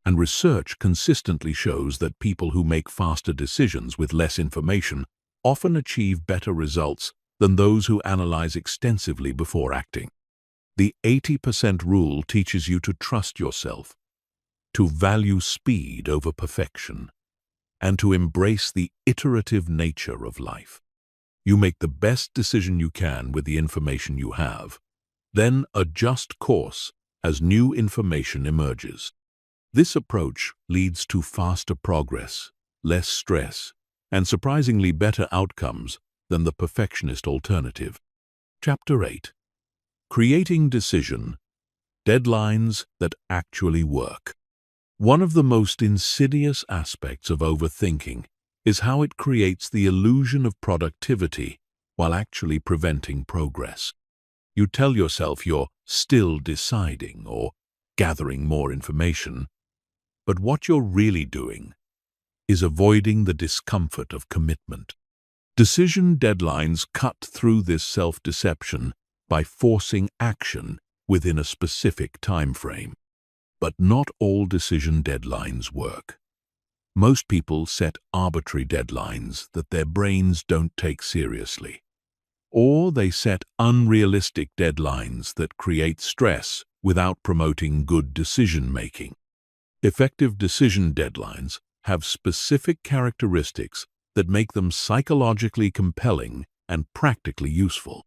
And research consistently shows that people who make faster decisions with less information often achieve better results than those who analyze extensively before acting. The 80% rule teaches you to trust yourself, to value speed over perfection, and to embrace the iterative nature of life. You make the best decision you can with the information you have, then adjust course as new information emerges. This approach leads to faster progress, less stress, and surprisingly better outcomes than the perfectionist alternative. Chapter 8. Creating Decision: Deadlines that Actually Work. One of the most insidious aspects of overthinking is how it creates the illusion of productivity while actually preventing progress. You tell yourself you're still deciding or gathering more information, but what you're really doing is avoiding the discomfort of commitment. Decision deadlines cut through this self-deception by forcing action within a specific time frame. But not all decision deadlines work. Most people set arbitrary deadlines that their brains don't take seriously. Or they set unrealistic deadlines that create stress without promoting good decision-making. Effective decision deadlines have specific characteristics that make them psychologically compelling and practically useful.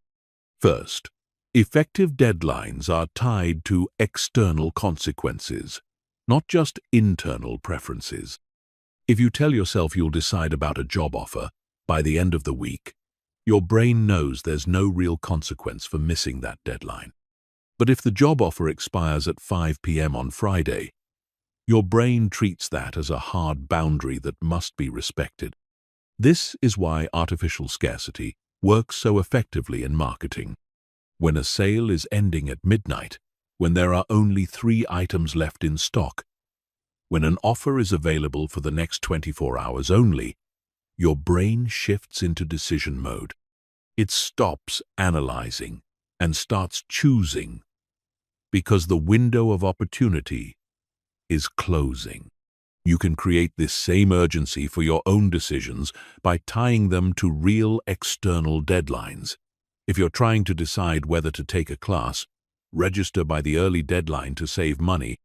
First, effective deadlines are tied to external consequences, not just internal preferences. If you tell yourself you'll decide about a job offer by the end of the week, your brain knows there's no real consequence for missing that deadline. But if the job offer expires at 5 p.m. on Friday, your brain treats that as a hard boundary that must be respected. This is why artificial scarcity works so effectively in marketing. When a sale is ending at midnight, when there are only 3 items left in stock, when an offer is available for the next 24 hours only, your brain shifts into decision mode. It stops analyzing and starts choosing because the window of opportunity is closing. You can create this same urgency for your own decisions by tying them to real external deadlines. If you're trying to decide whether to take a class, register by the early deadline to save money.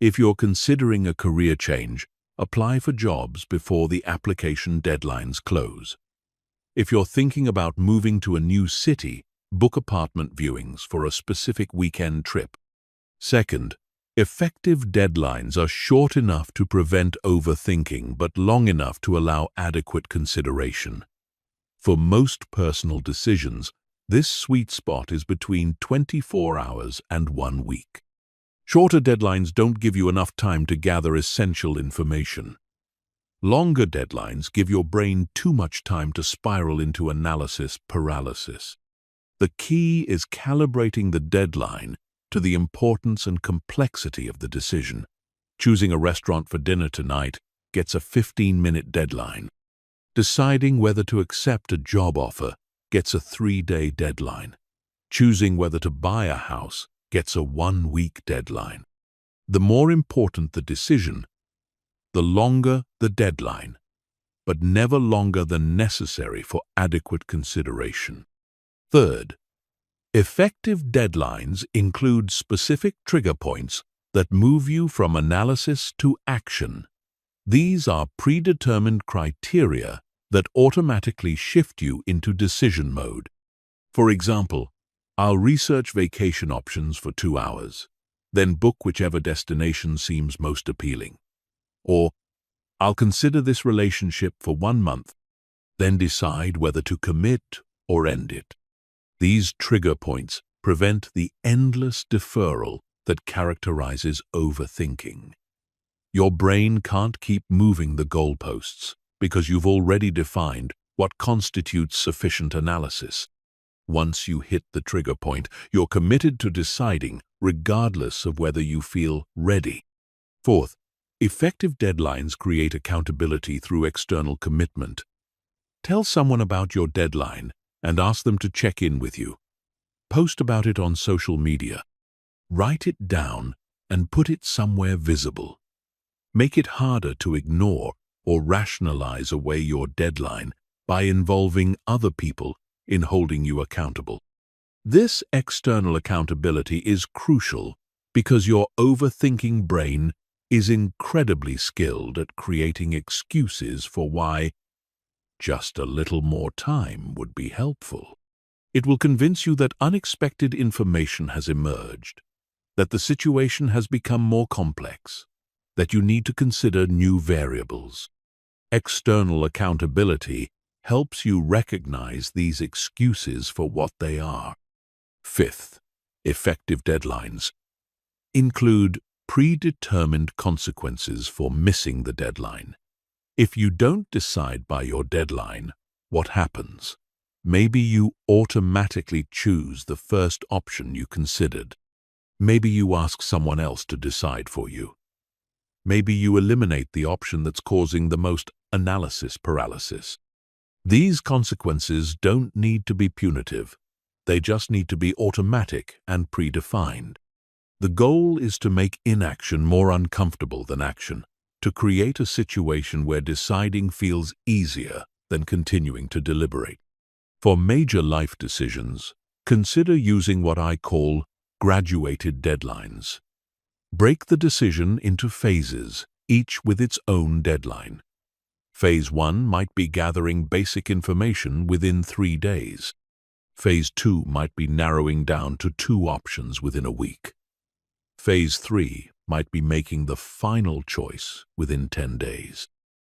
If you're considering a career change, apply for jobs before the application deadlines close. If you're thinking about moving to a new city, book apartment viewings for a specific weekend trip. Second, effective deadlines are short enough to prevent overthinking but long enough to allow adequate consideration. For most personal decisions, this sweet spot is between 24 hours and 1 week. Shorter deadlines don't give you enough time to gather essential information. Longer deadlines give your brain too much time to spiral into analysis paralysis. The key is calibrating the deadline to the importance and complexity of the decision. Choosing a restaurant for dinner tonight gets a 15-minute deadline. Deciding whether to accept a job offer gets a 3-day deadline. Choosing whether to buy a house gets a 1-week deadline. The more important the decision, the longer the deadline, but never longer than necessary for adequate consideration. Third, effective deadlines include specific trigger points that move you from analysis to action. These are predetermined criteria that automatically shift you into decision mode. For example, I'll research vacation options for 2 hours, then book whichever destination seems most appealing. Or, I'll consider this relationship for 1 month, then decide whether to commit or end it. These trigger points prevent the endless deferral that characterizes overthinking. Your brain can't keep moving the goalposts because you've already defined what constitutes sufficient analysis. Once you hit the trigger point, you're committed to deciding regardless of whether you feel ready. Fourth, effective deadlines create accountability through external commitment. Tell someone about your deadline and ask them to check in with you. Post about it on social media. Write it down and put it somewhere visible. Make it harder to ignore or rationalize away your deadline by involving other people in holding you accountable. This external accountability is crucial because your overthinking brain is incredibly skilled at creating excuses for why just a little more time would be helpful. It will convince you that unexpected information has emerged, that the situation has become more complex, that you need to consider new variables. External accountability helps you recognize these excuses for what they are. Fifth, effective deadlines include predetermined consequences for missing the deadline. If you don't decide by your deadline, what happens? Maybe you automatically choose the first option you considered. Maybe you ask someone else to decide for you. Maybe you eliminate the option that's causing the most analysis paralysis. These consequences don't need to be punitive. They just need to be automatic and predefined. The goal is to make inaction more uncomfortable than action, to create a situation where deciding feels easier than continuing to deliberate. For major life decisions, consider using what I call graduated deadlines. Break the decision into phases, each with its own deadline. Phase 1 might be gathering basic information within 3 days. Phase 2 might be narrowing down to 2 options within a week. Phase 3 might be making the final choice within 10 days.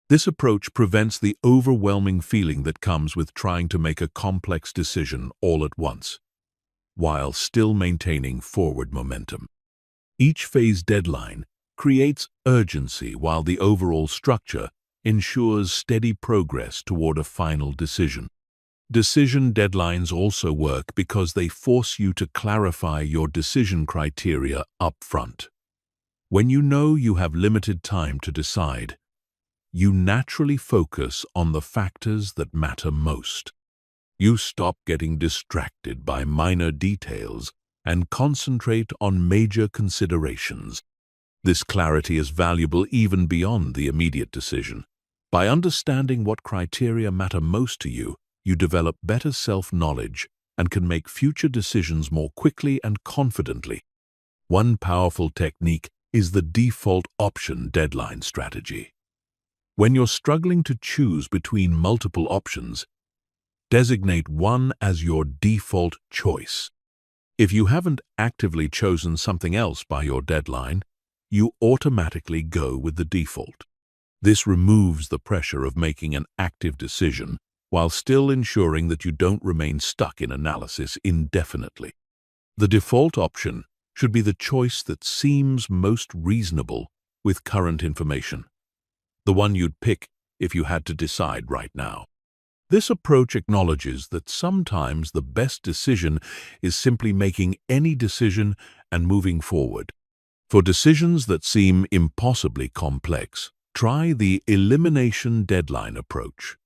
This approach prevents the overwhelming feeling that comes with trying to make a complex decision all at once, while still maintaining forward momentum. Each phase deadline creates urgency while the overall structure ensures steady progress toward a final decision. Decision deadlines also work because they force you to clarify your decision criteria up front. When you know you have limited time to decide, you naturally focus on the factors that matter most. You stop getting distracted by minor details and concentrate on major considerations. This clarity is valuable even beyond the immediate decision. By understanding what criteria matter most to you, you develop better self-knowledge and can make future decisions more quickly and confidently. One powerful technique is the default option deadline strategy. When you're struggling to choose between multiple options, designate one as your default choice. If you haven't actively chosen something else by your deadline, you automatically go with the default. This removes the pressure of making an active decision while still ensuring that you don't remain stuck in analysis indefinitely. The default option should be the choice that seems most reasonable with current information, the one you'd pick if you had to decide right now. This approach acknowledges that sometimes the best decision is simply making any decision and moving forward. For decisions that seem impossibly complex, try the elimination deadline approach.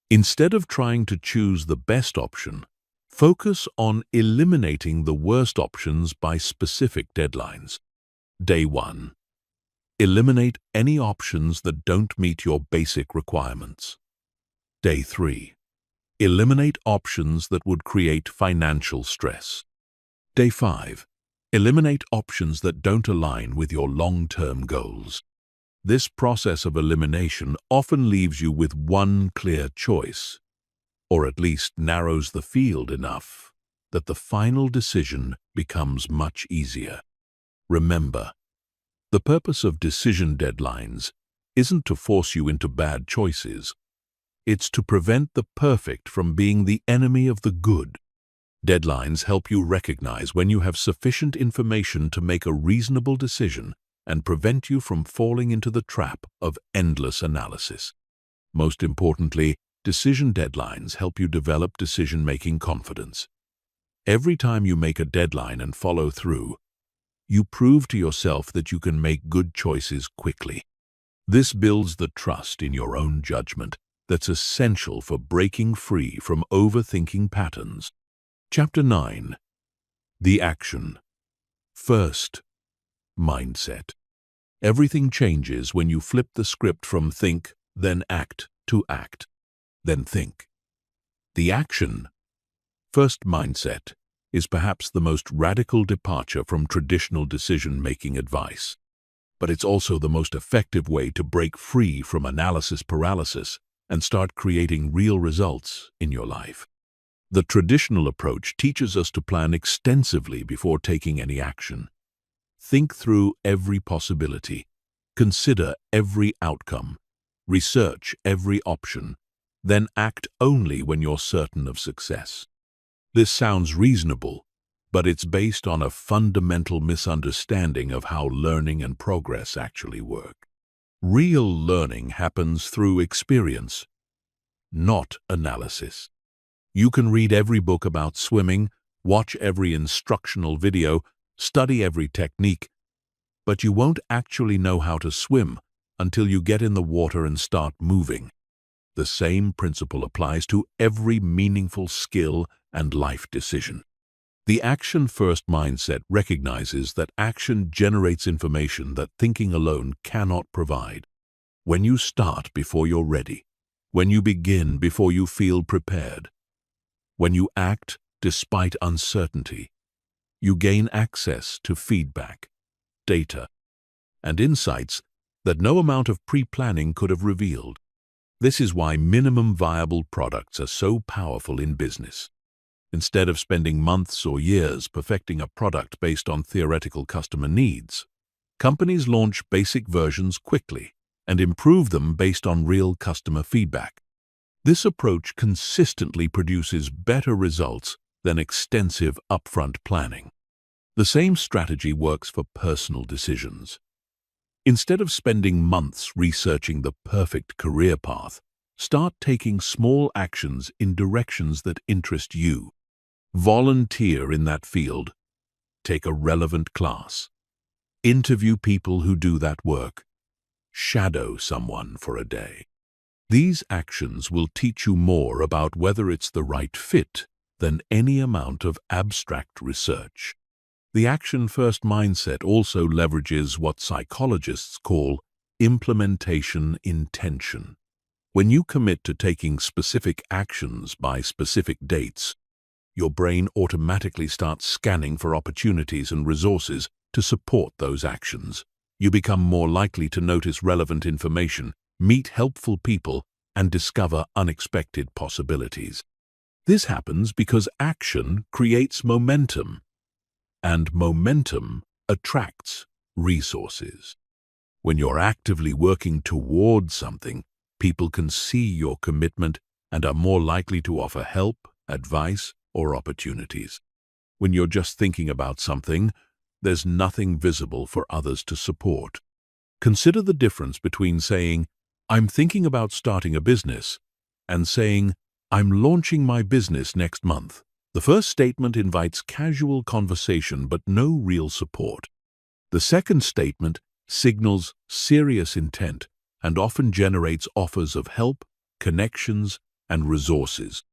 Instead of trying to choose the best option, focus on eliminating the worst options by specific deadlines. Day 1. Eliminate any options that don't meet your basic requirements. Day 3. Eliminate options that would create financial stress. Day 5. Eliminate options that don't align with your long-term goals. This process of elimination often leaves you with one clear choice, or at least narrows the field enough that the final decision becomes much easier. Remember, the purpose of decision deadlines isn't to force you into bad choices. It's to prevent the perfect from being the enemy of the good. Deadlines help you recognize when you have sufficient information to make a reasonable decision and prevent you from falling into the trap of endless analysis. Most importantly, decision deadlines help you develop decision-making confidence. Every time you make a deadline and follow through, you prove to yourself that you can make good choices quickly. This builds the trust in your own judgment that's essential for breaking free from overthinking patterns. Chapter 9. The Action. First, mindset. Everything changes when you flip the script from think, then act, to act, then think. The action First mindset is perhaps the most radical departure from traditional decision-making advice, but it's also the most effective way to break free from analysis paralysis and start creating real results in your life. The traditional approach teaches us to plan extensively before taking any action. Think through every possibility, consider every outcome, research every option, then act only when you're certain of success. This sounds reasonable, but it's based on a fundamental misunderstanding of how learning and progress actually work. Real learning happens through experience, not analysis. You can read every book about swimming, watch every instructional video, study every technique, but you won't actually know how to swim until you get in the water and start moving. The same principle applies to every meaningful skill and life decision. The action-first mindset recognizes that action generates information that thinking alone cannot provide. When you start before you're ready, when you begin before you feel prepared, when you act despite uncertainty, you gain access to feedback, data, and insights that no amount of pre-planning could have revealed. This is why minimum viable products are so powerful in business. Instead of spending months or years perfecting a product based on theoretical customer needs, companies launch basic versions quickly and improve them based on real customer feedback. This approach consistently produces better results than extensive upfront planning. The same strategy works for personal decisions. Instead of spending months researching the perfect career path, start taking small actions in directions that interest you. Volunteer in that field. Take a relevant class. Interview people who do that work. Shadow someone for a day. These actions will teach you more about whether it's the right fit than any amount of abstract research. The action-first mindset also leverages what psychologists call implementation intention. When you commit to taking specific actions by specific dates, your brain automatically starts scanning for opportunities and resources to support those actions. You become more likely to notice relevant information, meet helpful people, and discover unexpected possibilities. This happens because action creates momentum, and momentum attracts resources. When you're actively working towards something, people can see your commitment and are more likely to offer help, advice, or opportunities. When you're just thinking about something, there's nothing visible for others to support. Consider the difference between saying, "I'm thinking about starting a business," and saying, "I'm launching my business next month." The first statement invites casual conversation but no real support. The second statement signals serious intent and often generates offers of help, connections, and resources.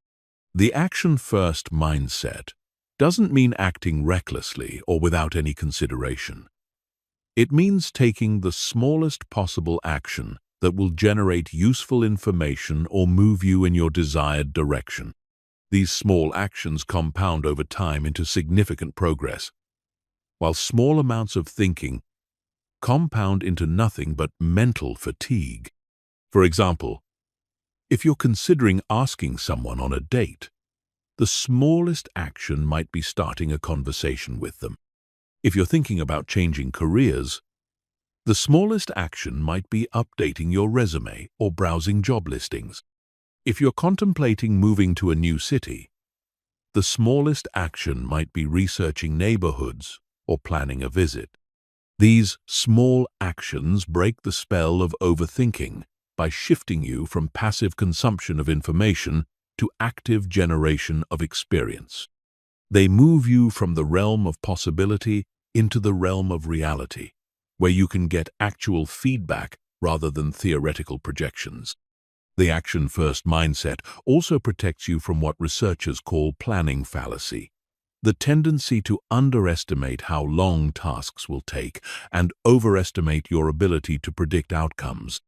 The action-first mindset doesn't mean acting recklessly or without any consideration. It means taking the smallest possible action that will generate useful information or move you in your desired direction. These small actions compound over time into significant progress, while small amounts of thinking compound into nothing but mental fatigue. For example, if you're considering asking someone on a date, the smallest action might be starting a conversation with them. If you're thinking about changing careers, the smallest action might be updating your resume or browsing job listings. If you're contemplating moving to a new city, the smallest action might be researching neighborhoods or planning a visit. These small actions break the spell of overthinking by shifting you from passive consumption of information to active generation of experience. They move you from the realm of possibility into the realm of reality, where you can get actual feedback rather than theoretical projections. The action-first mindset also protects you from what researchers call planning fallacy, the tendency to underestimate how long tasks will take and overestimate your ability to predict outcomes.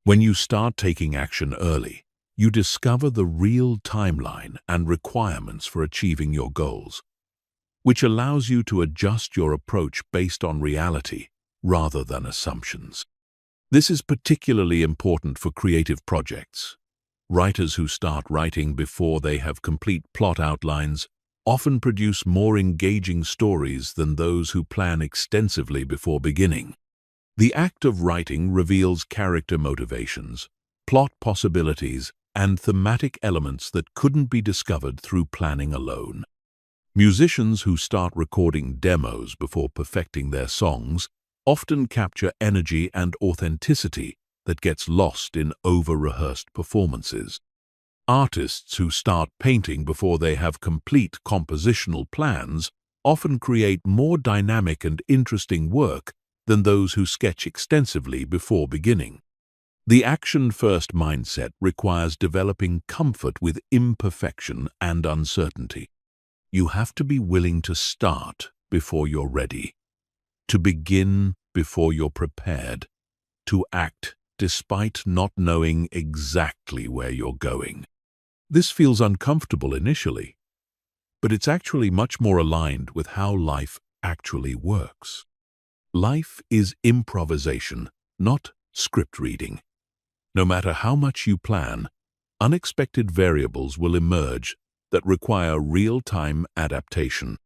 When you start taking action early, you discover the real timeline and requirements for achieving your goals, which allows you to adjust your approach based on reality rather than assumptions. This is particularly important for creative projects. Writers who start writing before they have complete plot outlines often produce more engaging stories than those who plan extensively before beginning. The act of writing reveals character motivations, plot possibilities, and thematic elements that couldn't be discovered through planning alone. Musicians who start recording demos before perfecting their songs often capture energy and authenticity that gets lost in over-rehearsed performances. Artists who start painting before they have complete compositional plans often create more dynamic and interesting work than those who sketch extensively before beginning. The action-first mindset requires developing comfort with imperfection and uncertainty. You have to be willing to start before you're ready, to begin before you're prepared, to act despite not knowing exactly where you're going. This feels uncomfortable initially, but it's actually much more aligned with how life actually works. Life is improvisation, not script reading. No matter how much you plan, unexpected variables will emerge that require real-time adaptation.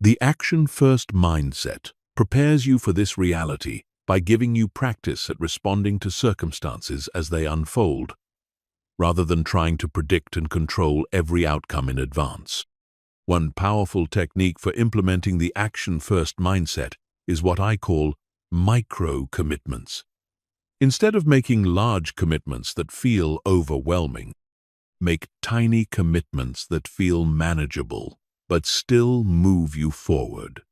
The action-first mindset prepares you for this reality by giving you practice at responding to circumstances as they unfold, rather than trying to predict and control every outcome in advance. One powerful technique for implementing the action-first mindset is what I call micro-commitments. Instead of making large commitments that feel overwhelming, make tiny commitments that feel manageable, but still move you forward.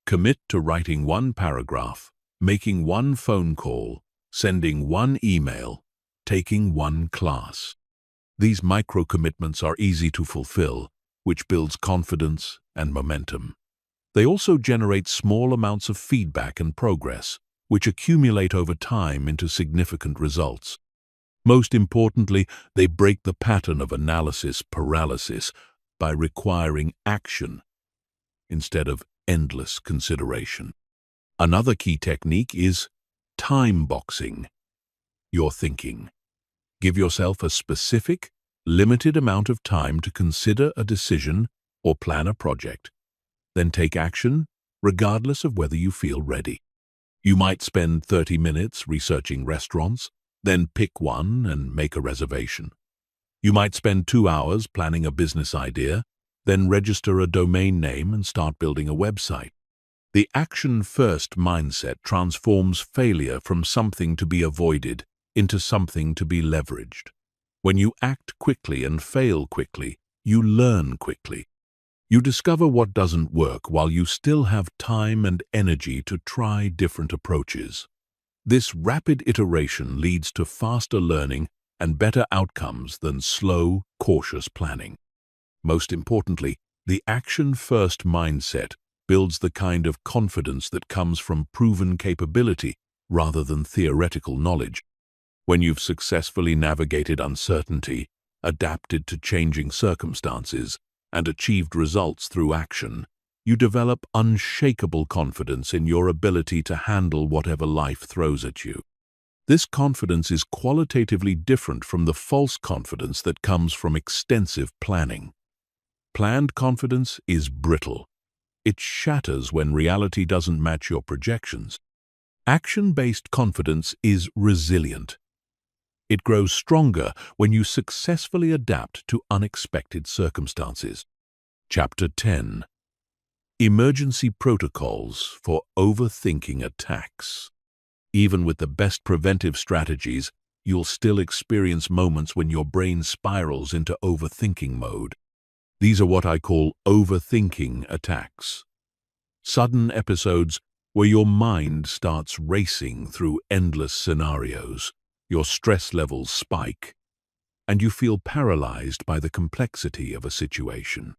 Commit to writing one paragraph, making one phone call, sending one email, taking one class. These micro-commitments are easy to fulfill, which builds confidence and momentum. They also generate small amounts of feedback and progress, which accumulate over time into significant results. Most importantly, they break the pattern of analysis paralysis by requiring action instead of endless consideration. Another key technique is time boxing your thinking. Give yourself a specific, limited amount of time to consider a decision or plan a project. Then take action, regardless of whether you feel ready. You might spend 30 minutes researching restaurants, then pick one and make a reservation. You might spend 2 hours planning a business idea, then register a domain name and start building a website. The action-first mindset transforms failure from something to be avoided into something to be leveraged. When you act quickly and fail quickly, you learn quickly. You discover what doesn't work while you still have time and energy to try different approaches. This rapid iteration leads to faster learning and better outcomes than slow, cautious planning. Most importantly, the action-first mindset builds the kind of confidence that comes from proven capability rather than theoretical knowledge. When you've successfully navigated uncertainty, adapted to changing circumstances, and achieved results through action, you develop unshakable confidence in your ability to handle whatever life throws at you. This confidence is qualitatively different from the false confidence that comes from extensive planning. Planned confidence is brittle. It shatters when reality doesn't match your projections. Action-based confidence is resilient. It grows stronger when you successfully adapt to unexpected circumstances. Chapter 10. Emergency Protocols for Overthinking Attacks. Even with the best preventive strategies, you'll still experience moments when your brain spirals into overthinking mode. These are what I call overthinking attacks. Sudden episodes where your mind starts racing through endless scenarios. Your stress levels spike, and you feel paralyzed by the complexity of a situation.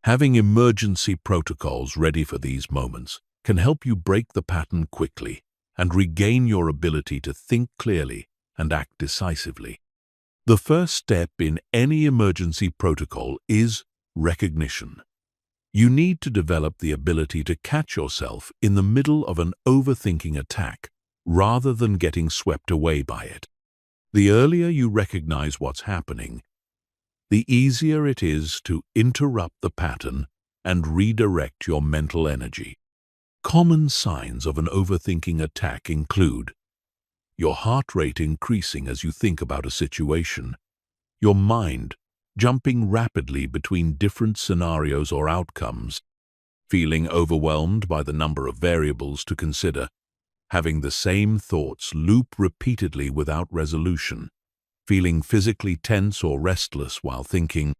Having emergency protocols ready for these moments can help you break the pattern quickly and regain your ability to think clearly and act decisively. The first step in any emergency protocol is recognition. You need to develop the ability to catch yourself in the middle of an overthinking attack rather than getting swept away by it. The earlier you recognize what's happening, the easier it is to interrupt the pattern and redirect your mental energy. Common signs of an overthinking attack include your heart rate increasing as you think about a situation, your mind jumping rapidly between different scenarios or outcomes, feeling overwhelmed by the number of variables to consider, having the same thoughts loop repeatedly without resolution, feeling physically tense or restless while thinking,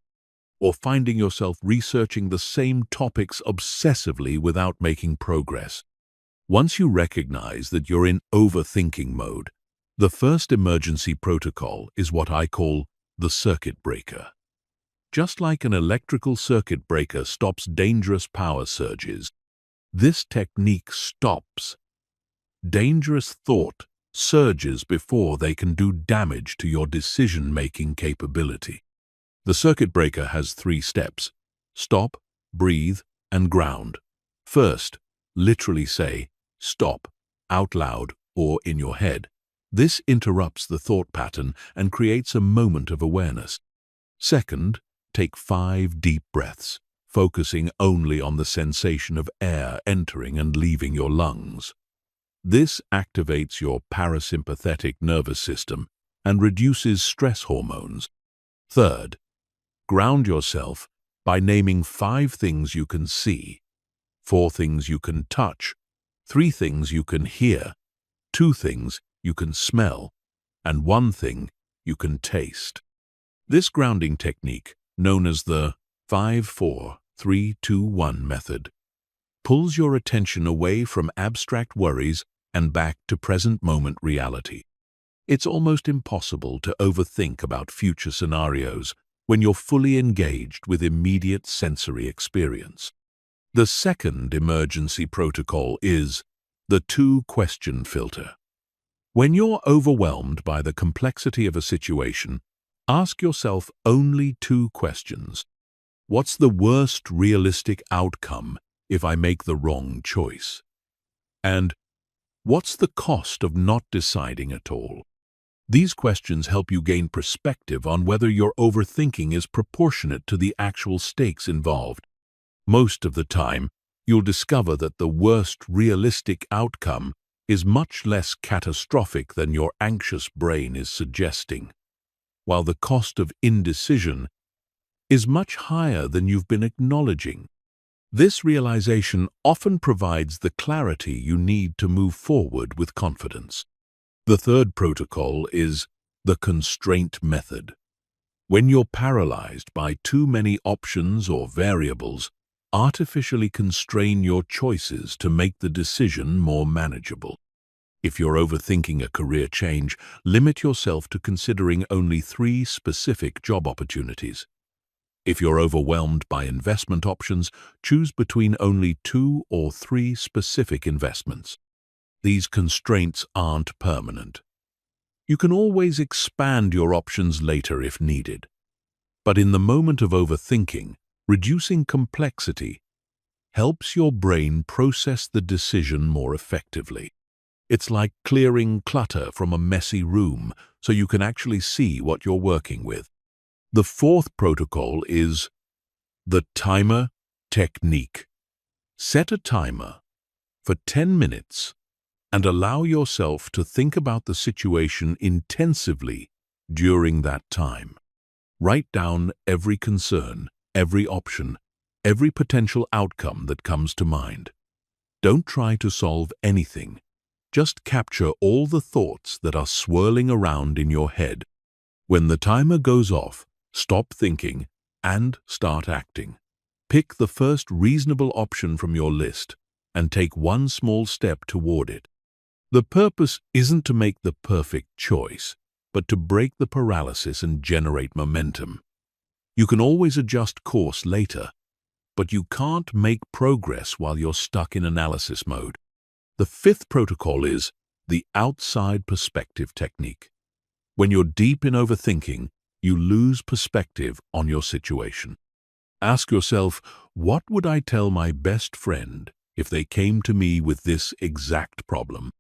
or finding yourself researching the same topics obsessively without making progress. Once you recognize that you're in overthinking mode, the first emergency protocol is what I call the circuit breaker. Just like an electrical circuit breaker stops dangerous power surges, this technique stops dangerous thought surges before they can do damage to your decision-making capability. The circuit breaker has 3 steps: stop, breathe, and ground. First, literally say, stop, out loud or in your head. This interrupts the thought pattern and creates a moment of awareness. Second, take 5 deep breaths, focusing only on the sensation of air entering and leaving your lungs. This activates your parasympathetic nervous system and reduces stress hormones. Third, ground yourself by naming 5 things you can see, 4 things you can touch, 3 things you can hear, 2 things you can smell, and 1 thing you can taste. This grounding technique, known as the 5-4-3-2-1 method, pulls your attention away from abstract worries and back to present moment reality. It's almost impossible to overthink about future scenarios when you're fully engaged with immediate sensory experience. The second emergency protocol is the 2-question filter. When you're overwhelmed by the complexity of a situation, ask yourself only 2 questions. What's the worst realistic outcome if I make the wrong choice? And what's the cost of not deciding at all? These questions help you gain perspective on whether your overthinking is proportionate to the actual stakes involved. Most of the time, you'll discover that the worst realistic outcome is much less catastrophic than your anxious brain is suggesting, while the cost of indecision is much higher than you've been acknowledging. This realization often provides the clarity you need to move forward with confidence. The third protocol is the constraint method. When you're paralyzed by too many options or variables, artificially constrain your choices to make the decision more manageable. If you're overthinking a career change, limit yourself to considering only 3 specific job opportunities. If you're overwhelmed by investment options, choose between only 2 or 3 specific investments. These constraints aren't permanent. You can always expand your options later if needed. But in the moment of overthinking, reducing complexity helps your brain process the decision more effectively. It's like clearing clutter from a messy room so you can actually see what you're working with. The fourth protocol is the timer technique. Set a timer for 10 minutes and allow yourself to think about the situation intensively during that time. Write down every concern, every option, every potential outcome that comes to mind. Don't try to solve anything. Just capture all the thoughts that are swirling around in your head. When the timer goes off, stop thinking and start acting. Pick the first reasonable option from your list and take 1 small step toward it. The purpose isn't to make the perfect choice, but to break the paralysis and generate momentum. You can always adjust course later, but you can't make progress while you're stuck in analysis mode. The fifth protocol is the outside perspective technique. When you're deep in overthinking, You lose perspective on your situation. Ask yourself, what would I tell my best friend if they came to me with this exact problem?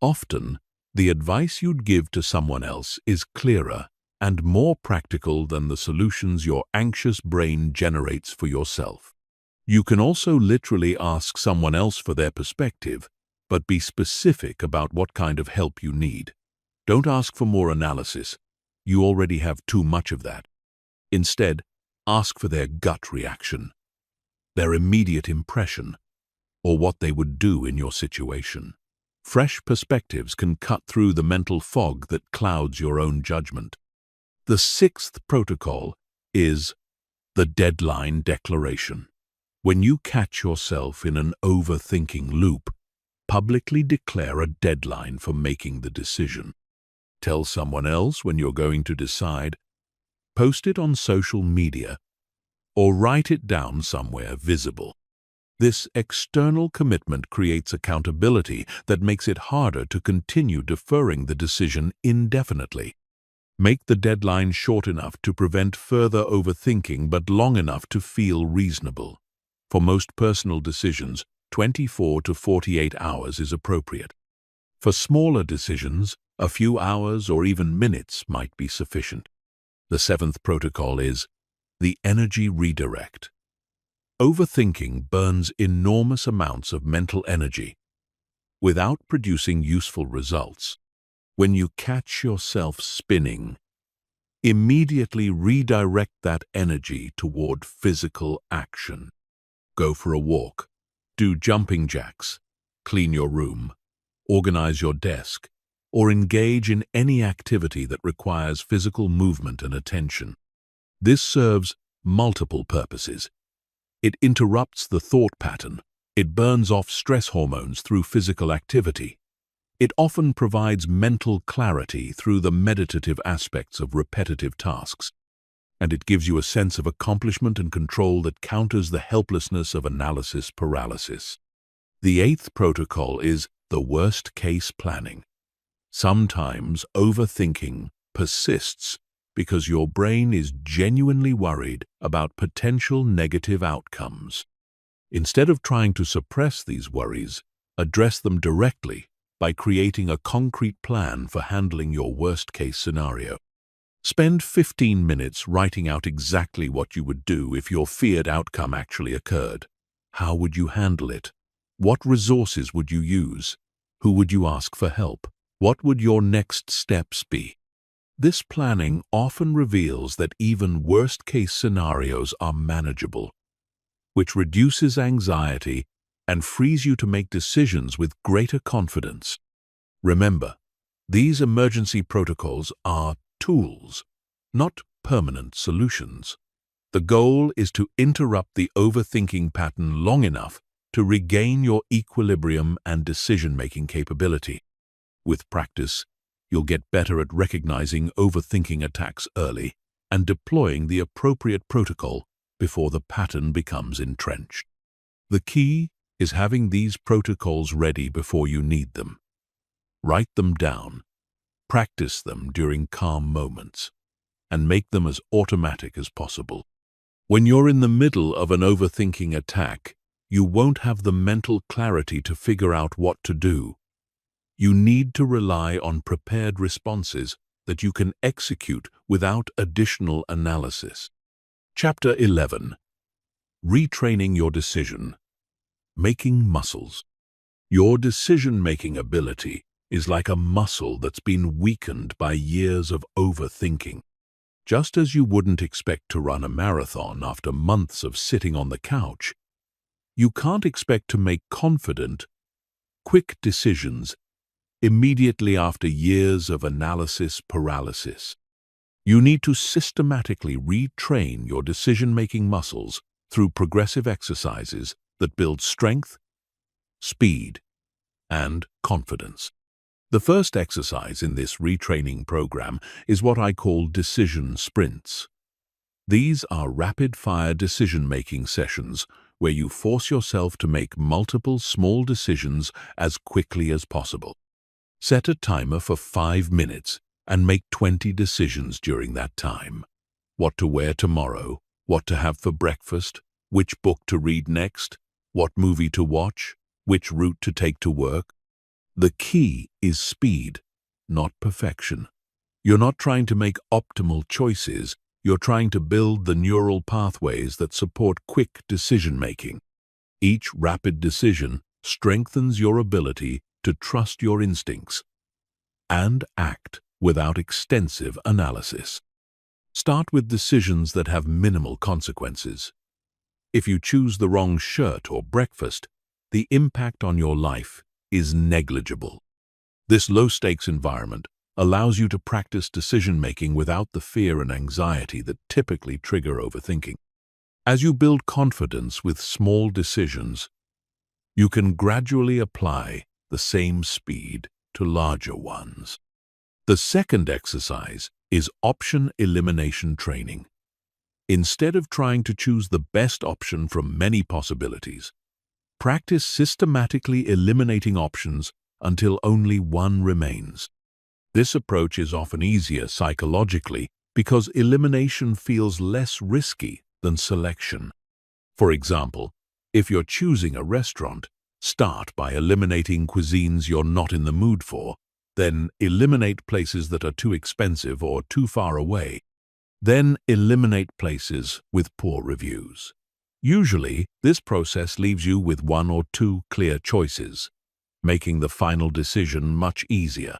Often, the advice you'd give to someone else is clearer and more practical than the solutions your anxious brain generates for yourself. You can also literally ask someone else for their perspective, but be specific about what kind of help you need. Don't ask for more analysis. You already have too much of that. Instead, ask for their gut reaction, their immediate impression, or what they would do in your situation. Fresh perspectives can cut through the mental fog that clouds your own judgment. The sixth protocol is the deadline declaration. When you catch yourself in an overthinking loop, publicly declare a deadline for making the decision. Tell someone else when you're going to decide, post it on social media, or write it down somewhere visible. This external commitment creates accountability that makes it harder to continue deferring the decision indefinitely. Make the deadline short enough to prevent further overthinking but long enough to feel reasonable. For most personal decisions, 24 to 48 hours is appropriate. For smaller decisions, a few hours or even minutes might be sufficient. The seventh protocol is the energy redirect. Overthinking burns enormous amounts of mental energy without producing useful results. When you catch yourself spinning, immediately redirect that energy toward physical action. Go for a walk, do jumping jacks, clean your room, organize your desk, or engage in any activity that requires physical movement and attention. This serves multiple purposes. It interrupts the thought pattern. It burns off stress hormones through physical activity. It often provides mental clarity through the meditative aspects of repetitive tasks. And it gives you a sense of accomplishment and control that counters the helplessness of analysis paralysis. The eighth protocol is the worst-case planning. Sometimes overthinking persists because your brain is genuinely worried about potential negative outcomes. Instead of trying to suppress these worries, address them directly by creating a concrete plan for handling your worst-case scenario. Spend 15 minutes writing out exactly what you would do if your feared outcome actually occurred. How would you handle it? What resources would you use? Who would you ask for help? What would your next steps be? This planning often reveals that even worst-case scenarios are manageable, which reduces anxiety and frees you to make decisions with greater confidence. Remember, these emergency protocols are tools, not permanent solutions. The goal is to interrupt the overthinking pattern long enough to regain your equilibrium and decision-making capability. With practice, you'll get better at recognizing overthinking attacks early and deploying the appropriate protocol before the pattern becomes entrenched. The key is having these protocols ready before you need them. Write them down, practice them during calm moments, and make them as automatic as possible. When you're in the middle of an overthinking attack, you won't have the mental clarity to figure out what to do. You need to rely on prepared responses that you can execute without additional analysis. Chapter 11. Retraining your decision. Making muscles. Your decision-making ability is like a muscle that's been weakened by years of overthinking. Just as you wouldn't expect to run a marathon after months of sitting on the couch, you can't expect to make confident, quick decisions immediately after years of analysis paralysis. You need to systematically retrain your decision-making muscles through progressive exercises that build strength, speed, and confidence. The first exercise in this retraining program is what I call decision sprints. These are rapid-fire decision-making sessions where you force yourself to make multiple small decisions as quickly as possible. Set a timer for 5 minutes and make 20 decisions during that time. What to wear tomorrow, what to have for breakfast, which book to read next, what movie to watch, which route to take to work. The key is speed, not perfection. You're not trying to make optimal choices, you're trying to build the neural pathways that support quick decision-making. Each rapid decision strengthens your ability to trust your instincts and act without extensive analysis. Start with decisions that have minimal consequences. If you choose the wrong shirt or breakfast, the impact on your life is negligible. This low-stakes environment allows you to practice decision-making without the fear and anxiety that typically trigger overthinking. As you build confidence with small decisions, you can gradually apply the same speed to larger ones. The second exercise is option elimination training. Instead of trying to choose the best option from many possibilities, practice systematically eliminating options until only one remains. This approach is often easier psychologically because elimination feels less risky than selection. For example, if you're choosing a restaurant, start by eliminating cuisines you're not in the mood for, then eliminate places that are too expensive or too far away. Then eliminate places with poor reviews. Usually, this process leaves you with one or two clear choices, making the final decision much easier.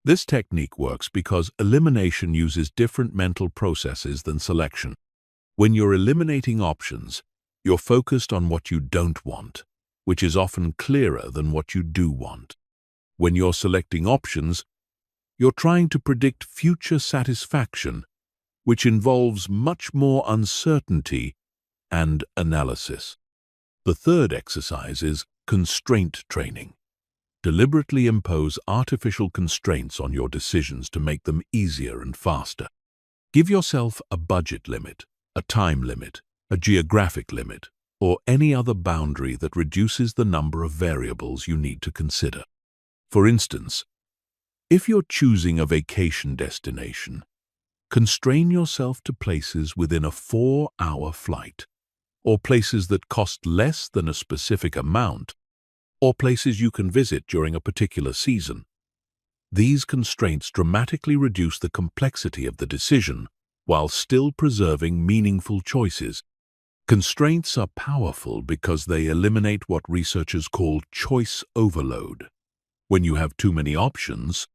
This technique works because elimination uses different mental processes than selection. When you're eliminating options, you're focused on what you don't want, which is often clearer than what you do want. When you're selecting options, you're trying to predict future satisfaction, which involves much more uncertainty and analysis. The third exercise is constraint training. Deliberately impose artificial constraints on your decisions to make them easier and faster. Give yourself a budget limit, a time limit, a geographic limit, or any other boundary that reduces the number of variables you need to consider. For instance, if you're choosing a vacation destination, constrain yourself to places within a 4-hour flight, or places that cost less than a specific amount, or places you can visit during a particular season. These constraints dramatically reduce the complexity of the decision while still preserving meaningful choices. Constraints are powerful because they eliminate what researchers call choice overload. When you have too many options,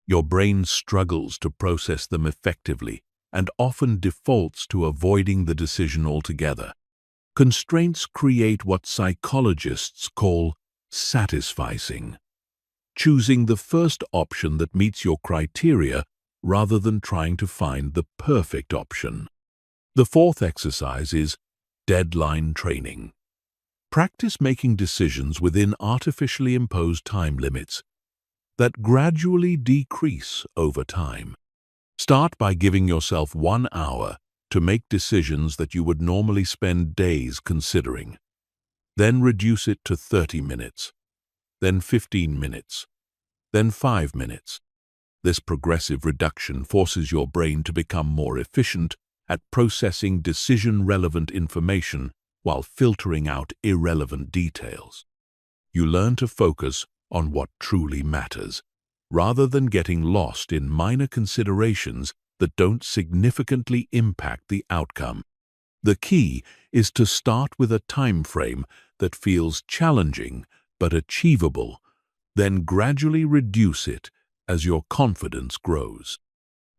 your brain struggles to process them effectively and often defaults to avoiding the decision altogether. Constraints create what psychologists call satisficing, choosing the first option that meets your criteria rather than trying to find the perfect option. The fourth exercise is deadline training. Practice making decisions within artificially imposed time limits that gradually decrease over time. Start by giving yourself 1 hour to make decisions that you would normally spend days considering. Then reduce it to 30 minutes, then 15 minutes, then 5 minutes. This progressive reduction forces your brain to become more efficient at processing decision-relevant information while filtering out irrelevant details. You learn to focus on what truly matters, rather than getting lost in minor considerations that don't significantly impact the outcome. The key is to start with a time frame that feels challenging but achievable, then gradually reduce it as your confidence grows.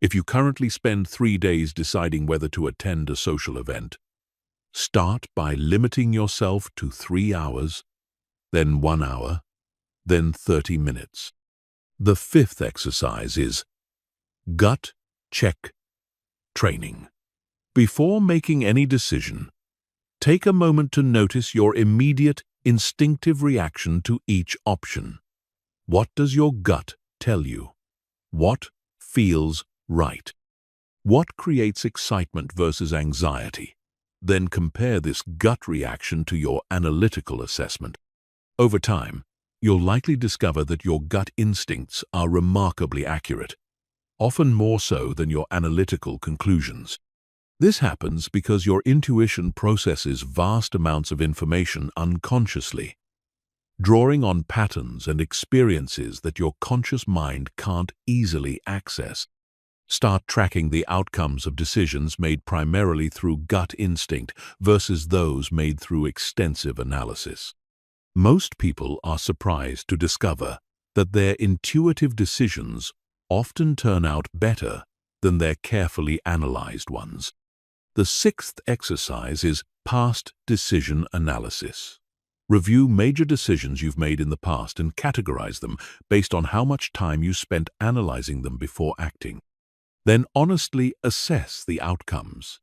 If you currently spend 3 days deciding whether to attend a social event, start by limiting yourself to 3 hours, then 1 hour, then 30 minutes. The fifth exercise is gut check training. Before making any decision, take a moment to notice your immediate, instinctive reaction to each option. What does your gut tell you? What feels right? What creates excitement versus anxiety? Then compare this gut reaction to your analytical assessment. Over time, you'll likely discover that your gut instincts are remarkably accurate. often more so than your analytical conclusions. This happens because your intuition processes vast amounts of information unconsciously, drawing on patterns and experiences that your conscious mind can't easily access. Start tracking the outcomes of decisions made primarily through gut instinct versus those made through extensive analysis. Most people are surprised to discover that their intuitive decisions often turn out better than their carefully analyzed ones. The sixth exercise is past decision analysis. Review major decisions you've made in the past and categorize them based on how much time you spent analyzing them before acting. Then honestly assess the outcomes.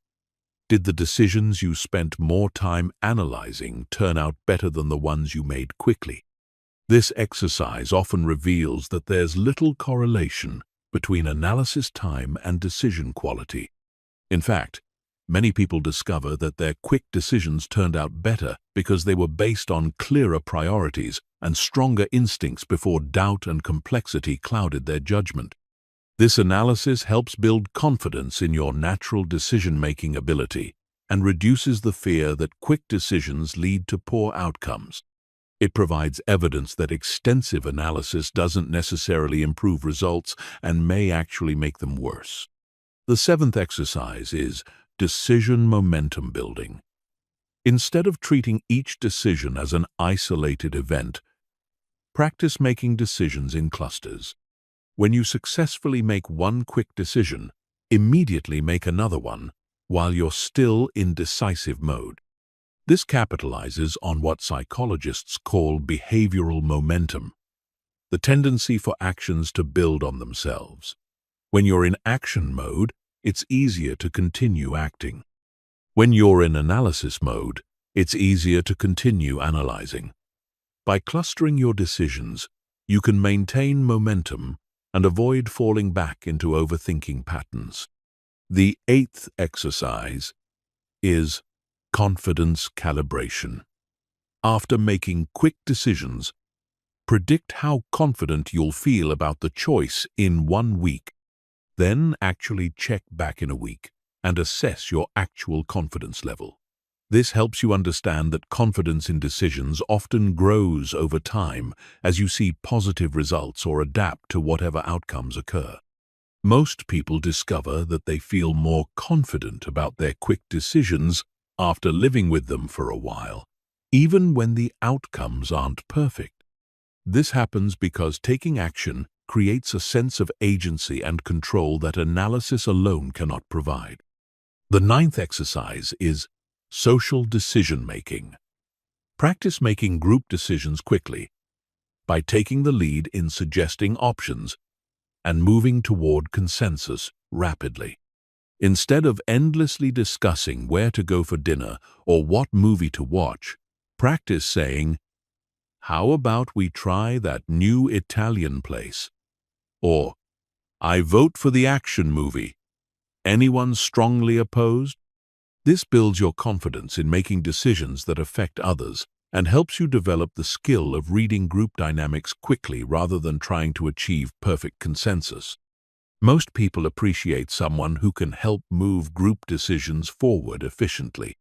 Did the decisions you spent more time analyzing turn out better than the ones you made quickly? This exercise often reveals that there's little correlation between analysis time and decision quality. In fact, many people discover that their quick decisions turned out better because they were based on clearer priorities and stronger instincts before doubt and complexity clouded their judgment. This analysis helps build confidence in your natural decision-making ability and reduces the fear that quick decisions lead to poor outcomes. It provides evidence that extensive analysis doesn't necessarily improve results and may actually make them worse. The seventh exercise is decision momentum building. Instead of treating each decision as an isolated event, practice making decisions in clusters. When you successfully make one quick decision, immediately make another one while you're still in decisive mode. This capitalizes on what psychologists call behavioral momentum, the tendency for actions to build on themselves. When you're in action mode, it's easier to continue acting. When you're in analysis mode, it's easier to continue analyzing. By clustering your decisions, you can maintain momentum and avoid falling back into overthinking patterns. The eighth exercise is confidence calibration. After making quick decisions, predict how confident you'll feel about the choice in 1 week. Then actually check back in a week and assess your actual confidence level. This helps you understand that confidence in decisions often grows over time as you see positive results or adapt to whatever outcomes occur. Most people discover that they feel more confident about their quick decisions after living with them for a while, even when the outcomes aren't perfect. This happens because taking action creates a sense of agency and control that analysis alone cannot provide. The ninth exercise is social decision-making. Practice making group decisions quickly by taking the lead in suggesting options and moving toward consensus rapidly. Instead of endlessly discussing where to go for dinner or what movie to watch, practice saying, "How about we try that new Italian place?" Or, "I vote for the action movie. Anyone strongly opposed?" This builds your confidence in making decisions that affect others and helps you develop the skill of reading group dynamics quickly rather than trying to achieve perfect consensus. Most people appreciate someone who can help move group decisions forward efficiently.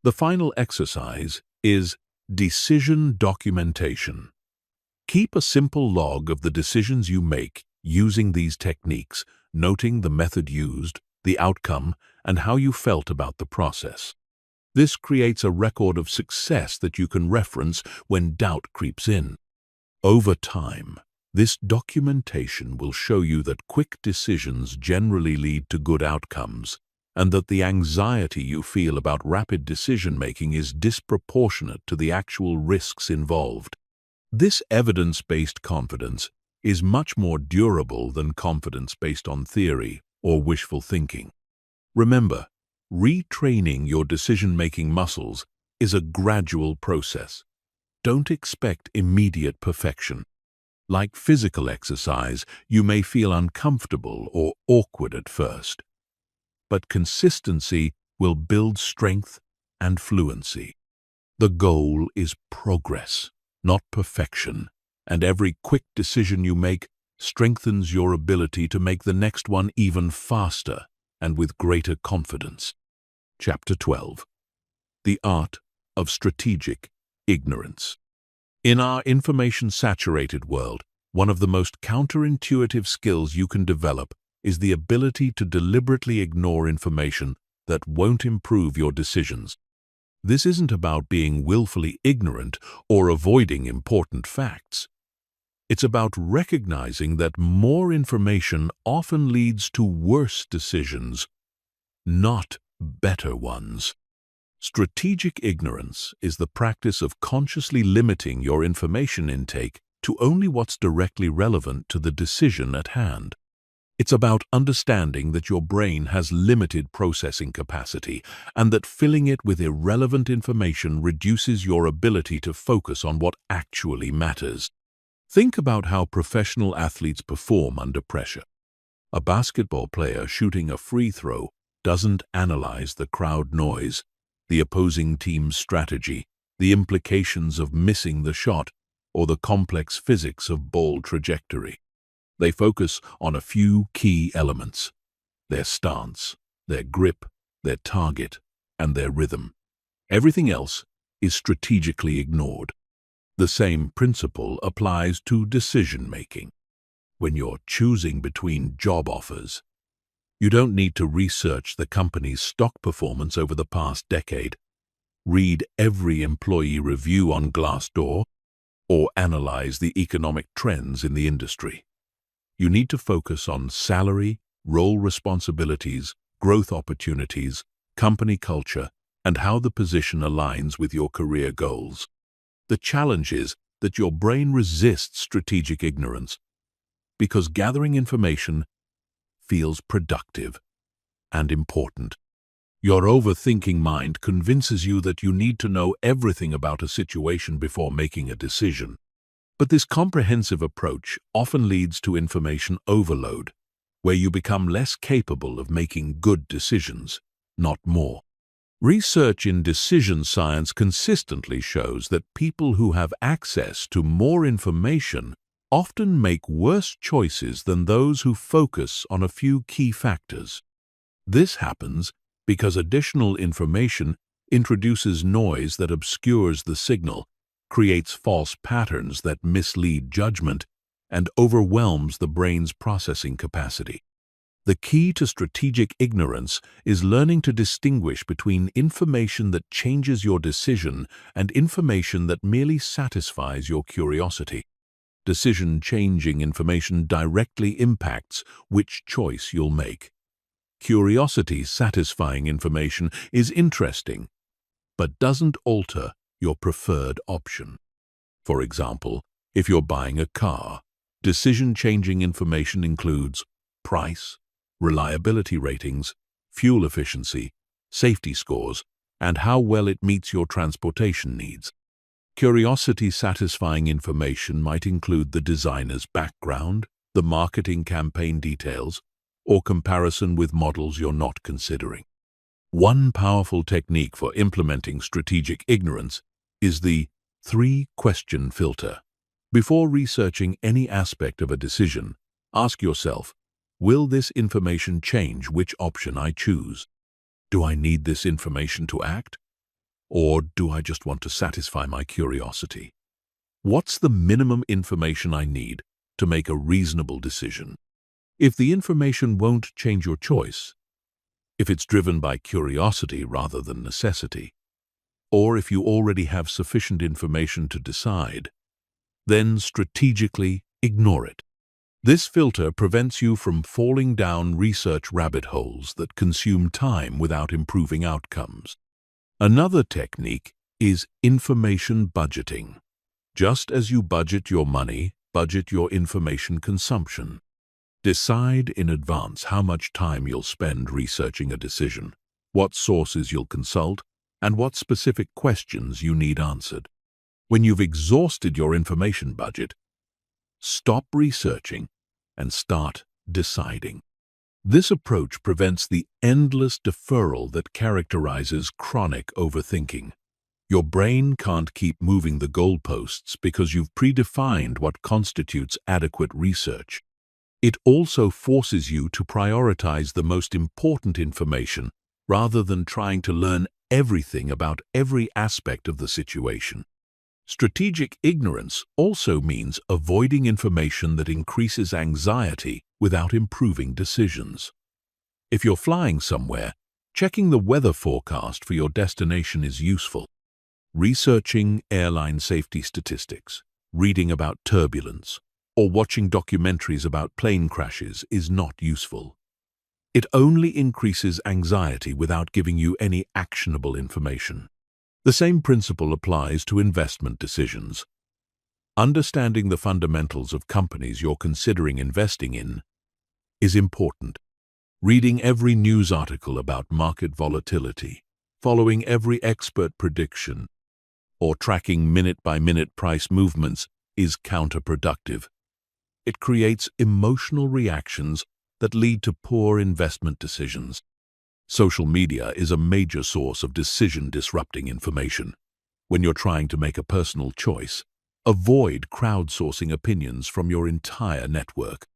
The final exercise is decision documentation. Keep a simple log of the decisions you make using these techniques, noting the method used, the outcome, and how you felt about the process. This creates a record of success that you can reference when doubt creeps in. Over time, this documentation will show you that quick decisions generally lead to good outcomes, and that the anxiety you feel about rapid decision-making is disproportionate to the actual risks involved. This evidence-based confidence is much more durable than confidence based on theory or wishful thinking. Remember, retraining your decision-making muscles is a gradual process. Don't expect immediate perfection. Like physical exercise, you may feel uncomfortable or awkward at first, but consistency will build strength and fluency. The goal is progress, not perfection, and every quick decision you make strengthens your ability to make the next one even faster and with greater confidence. Chapter 12. The Art of Strategic Ignorance. In our information-saturated world, one of the most counterintuitive skills you can develop is the ability to deliberately ignore information that won't improve your decisions. This isn't about being willfully ignorant or avoiding important facts. It's about recognizing that more information often leads to worse decisions, not better ones. Strategic ignorance is the practice of consciously limiting your information intake to only what's directly relevant to the decision at hand. It's about understanding that your brain has limited processing capacity and that filling it with irrelevant information reduces your ability to focus on what actually matters. Think about how professional athletes perform under pressure. A basketball player shooting a free throw doesn't analyze the crowd noise, the opposing team's strategy, the implications of missing the shot, or the complex physics of ball trajectory. They focus on a few key elements: their stance, their grip, their target, and their rhythm. Everything else is strategically ignored. The same principle applies to decision-making. When you're choosing between job offers, you don't need to research the company's stock performance over the past decade, read every employee review on Glassdoor, or analyze the economic trends in the industry. You need to focus on salary, role responsibilities, growth opportunities, company culture, and how the position aligns with your career goals. The challenge is that your brain resists strategic ignorance because gathering information feels productive and important. Your overthinking mind convinces you that you need to know everything about a situation before making a decision. But this comprehensive approach often leads to information overload, where you become less capable of making good decisions, not more. Research in decision science consistently shows that people who have access to more information often make worse choices than those who focus on a few key factors. This happens because additional information introduces noise that obscures the signal, creates false patterns that mislead judgment, and overwhelms the brain's processing capacity. The key to strategic ignorance is learning to distinguish between information that changes your decision and information that merely satisfies your curiosity. Decision-changing information directly impacts which choice you'll make. Curiosity-satisfying information is interesting, but doesn't alter your preferred option. For example, if you're buying a car, decision-changing information includes price, reliability ratings, fuel efficiency, safety scores, and how well it meets your transportation needs. Curiosity-satisfying information might include the designer's background, the marketing campaign details, or comparison with models you're not considering. One powerful technique for implementing strategic ignorance is the three-question filter. Before researching any aspect of a decision, ask yourself, will this information change which option I choose? Do I need this information to act? Or do I just want to satisfy my curiosity? What's the minimum information I need to make a reasonable decision? If the information won't change your choice, if it's driven by curiosity rather than necessity, or if you already have sufficient information to decide, then strategically ignore it. This filter prevents you from falling down research rabbit holes that consume time without improving outcomes. Another technique is information budgeting. Just as you budget your money, budget your information consumption. Decide in advance how much time you'll spend researching a decision, what sources you'll consult, and what specific questions you need answered. When you've exhausted your information budget, stop researching and start deciding. This approach prevents the endless deferral that characterizes chronic overthinking. Your brain can't keep moving the goalposts because you've predefined what constitutes adequate research. It also forces you to prioritize the most important information rather than trying to learn everything about every aspect of the situation. Strategic ignorance also means avoiding information that increases anxiety without improving decisions. If you're flying somewhere, checking the weather forecast for your destination is useful. Researching airline safety statistics, reading about turbulence, or watching documentaries about plane crashes is not useful. It only increases anxiety without giving you any actionable information. The same principle applies to investment decisions. Understanding the fundamentals of companies you're considering investing in is important. Reading every news article about market volatility, following every expert prediction, or tracking minute-by-minute price movements is counterproductive. It creates emotional reactions that lead to poor investment decisions. Social media is a major source of decision-disrupting information. When you're trying to make a personal choice, avoid crowdsourcing opinions from your entire network.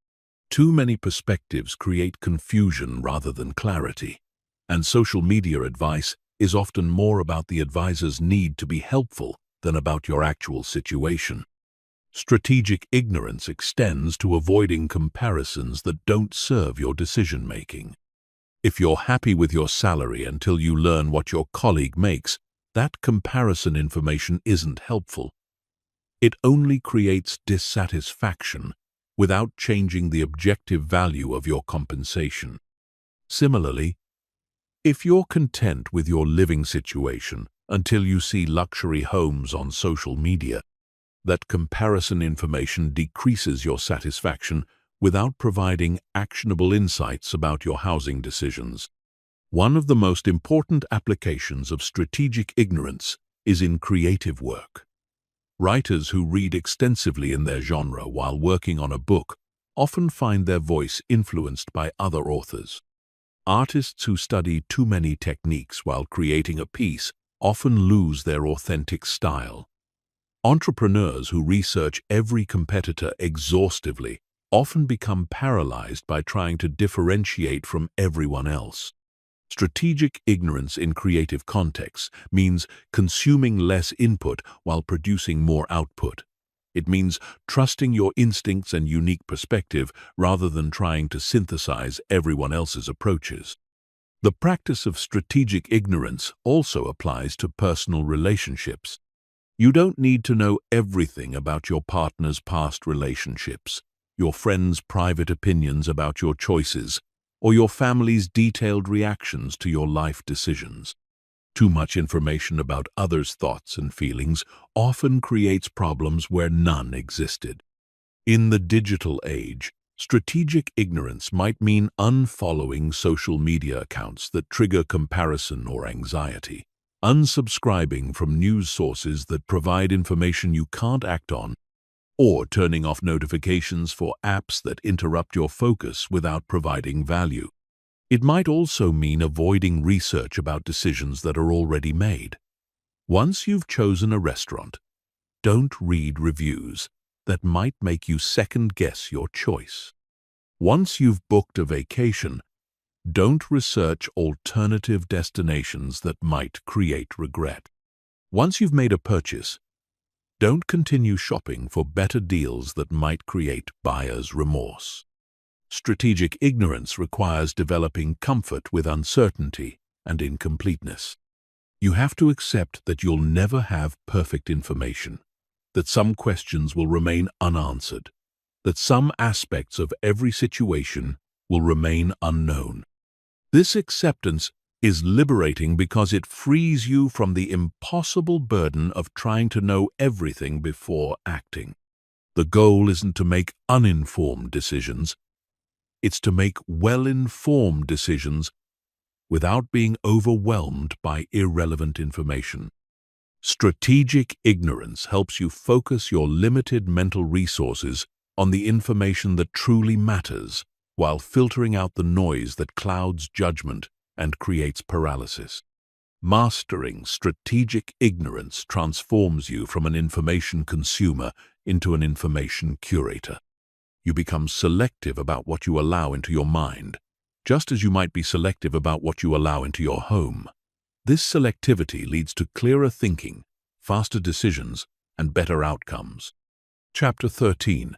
Too many perspectives create confusion rather than clarity, and social media advice is often more about the advisor's need to be helpful than about your actual situation. Strategic ignorance extends to avoiding comparisons that don't serve your decision-making. If you're happy with your salary until you learn what your colleague makes, that comparison information isn't helpful. It only creates dissatisfaction without changing the objective value of your compensation. Similarly, if you're content with your living situation until you see luxury homes on social media, that comparison information decreases your satisfaction without providing actionable insights about your housing decisions. One of the most important applications of strategic ignorance is in creative work. Writers who read extensively in their genre while working on a book often find their voice influenced by other authors. Artists who study too many techniques while creating a piece often lose their authentic style. Entrepreneurs who research every competitor exhaustively often become paralyzed by trying to differentiate from everyone else. Strategic ignorance in creative contexts means consuming less input while producing more output. It means trusting your instincts and unique perspective rather than trying to synthesize everyone else's approaches. The practice of strategic ignorance also applies to personal relationships. You don't need to know everything about your partner's past relationships, your friends' private opinions about your choices, or your family's detailed reactions to your life decisions. Too much information about others' thoughts and feelings often creates problems where none existed. In the digital age, strategic ignorance might mean unfollowing social media accounts that trigger comparison or anxiety, unsubscribing from news sources that provide information you can't act on, or turning off notifications for apps that interrupt your focus without providing value. It might also mean avoiding research about decisions that are already made. Once you've chosen a restaurant, don't read reviews that might make you second-guess your choice. Once you've booked a vacation, don't research alternative destinations that might create regret. Once you've made a purchase, don't continue shopping for better deals that might create buyer's remorse. Strategic ignorance requires developing comfort with uncertainty and incompleteness. You have to accept that you'll never have perfect information, that some questions will remain unanswered, that some aspects of every situation will remain unknown. This acceptance is liberating because it frees you from the impossible burden of trying to know everything before acting. The goal isn't to make uninformed decisions. It's to make well-informed decisions without being overwhelmed by irrelevant information. Strategic ignorance helps you focus your limited mental resources on the information that truly matters, while filtering out the noise that clouds judgment and creates paralysis. Mastering strategic ignorance transforms you from an information consumer into an information curator. You become selective about what you allow into your mind, just as you might be selective about what you allow into your home. This selectivity leads to clearer thinking, faster decisions, and better outcomes. Chapter 13.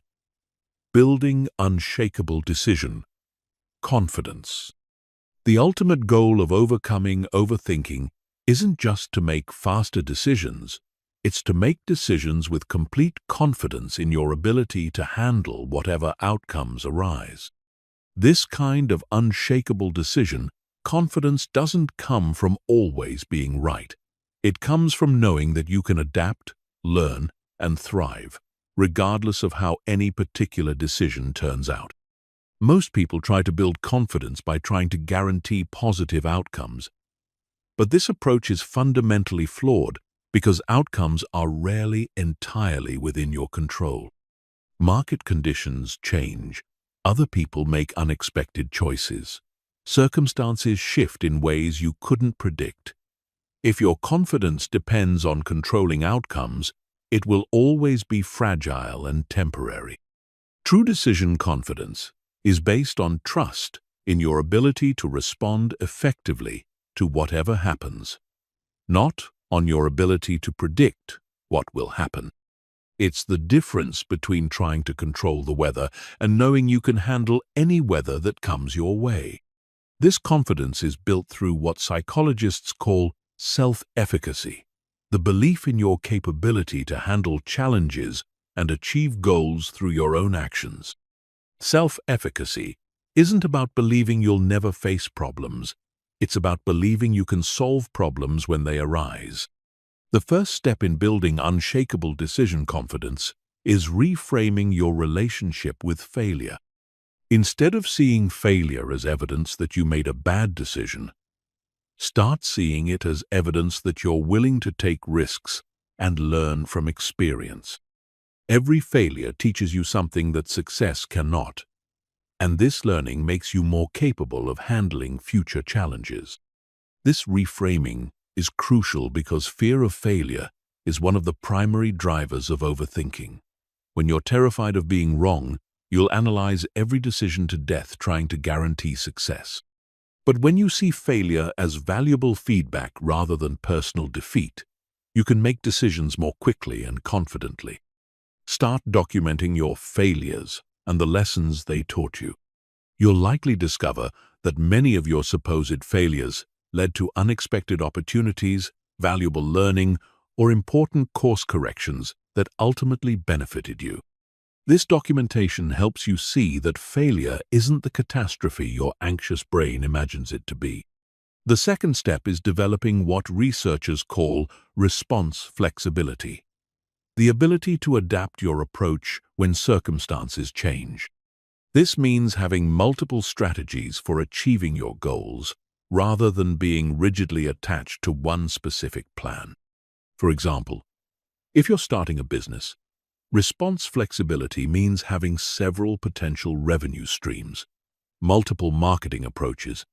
Building Unshakable Decision. Confidence. The ultimate goal of overcoming overthinking isn't just to make faster decisions, it's to make decisions with complete confidence in your ability to handle whatever outcomes arise. This kind of unshakable decision, confidence doesn't come from always being right. It comes from knowing that you can adapt, learn, and thrive, regardless of how any particular decision turns out. Most people try to build confidence by trying to guarantee positive outcomes. But this approach is fundamentally flawed because outcomes are rarely entirely within your control. Market conditions change. Other people make unexpected choices. Circumstances shift in ways you couldn't predict. If your confidence depends on controlling outcomes, it will always be fragile and temporary. True decision confidence is based on trust in your ability to respond effectively to whatever happens, not on your ability to predict what will happen. It's the difference between trying to control the weather and knowing you can handle any weather that comes your way. This confidence is built through what psychologists call self-efficacy, the belief in your capability to handle challenges and achieve goals through your own actions. Self-efficacy isn't about believing you'll never face problems. It's about believing you can solve problems when they arise. The first step in building unshakable decision confidence is reframing your relationship with failure. Instead of seeing failure as evidence that you made a bad decision, start seeing it as evidence that you're willing to take risks and learn from experience. Every failure teaches you something that success cannot, and this learning makes you more capable of handling future challenges. This reframing is crucial because fear of failure is one of the primary drivers of overthinking. When you're terrified of being wrong, you'll analyze every decision to death trying to guarantee success. But when you see failure as valuable feedback rather than personal defeat, you can make decisions more quickly and confidently. Start documenting your failures and the lessons they taught you. You'll likely discover that many of your supposed failures led to unexpected opportunities, valuable learning, or important course corrections that ultimately benefited you. This documentation helps you see that failure isn't the catastrophe your anxious brain imagines it to be. The second step is developing what researchers call response flexibility, the ability to adapt your approach when circumstances change. This means having multiple strategies for achieving your goals, rather than being rigidly attached to one specific plan. For example, if you're starting a business, response flexibility means having several potential revenue streams, multiple marketing approaches,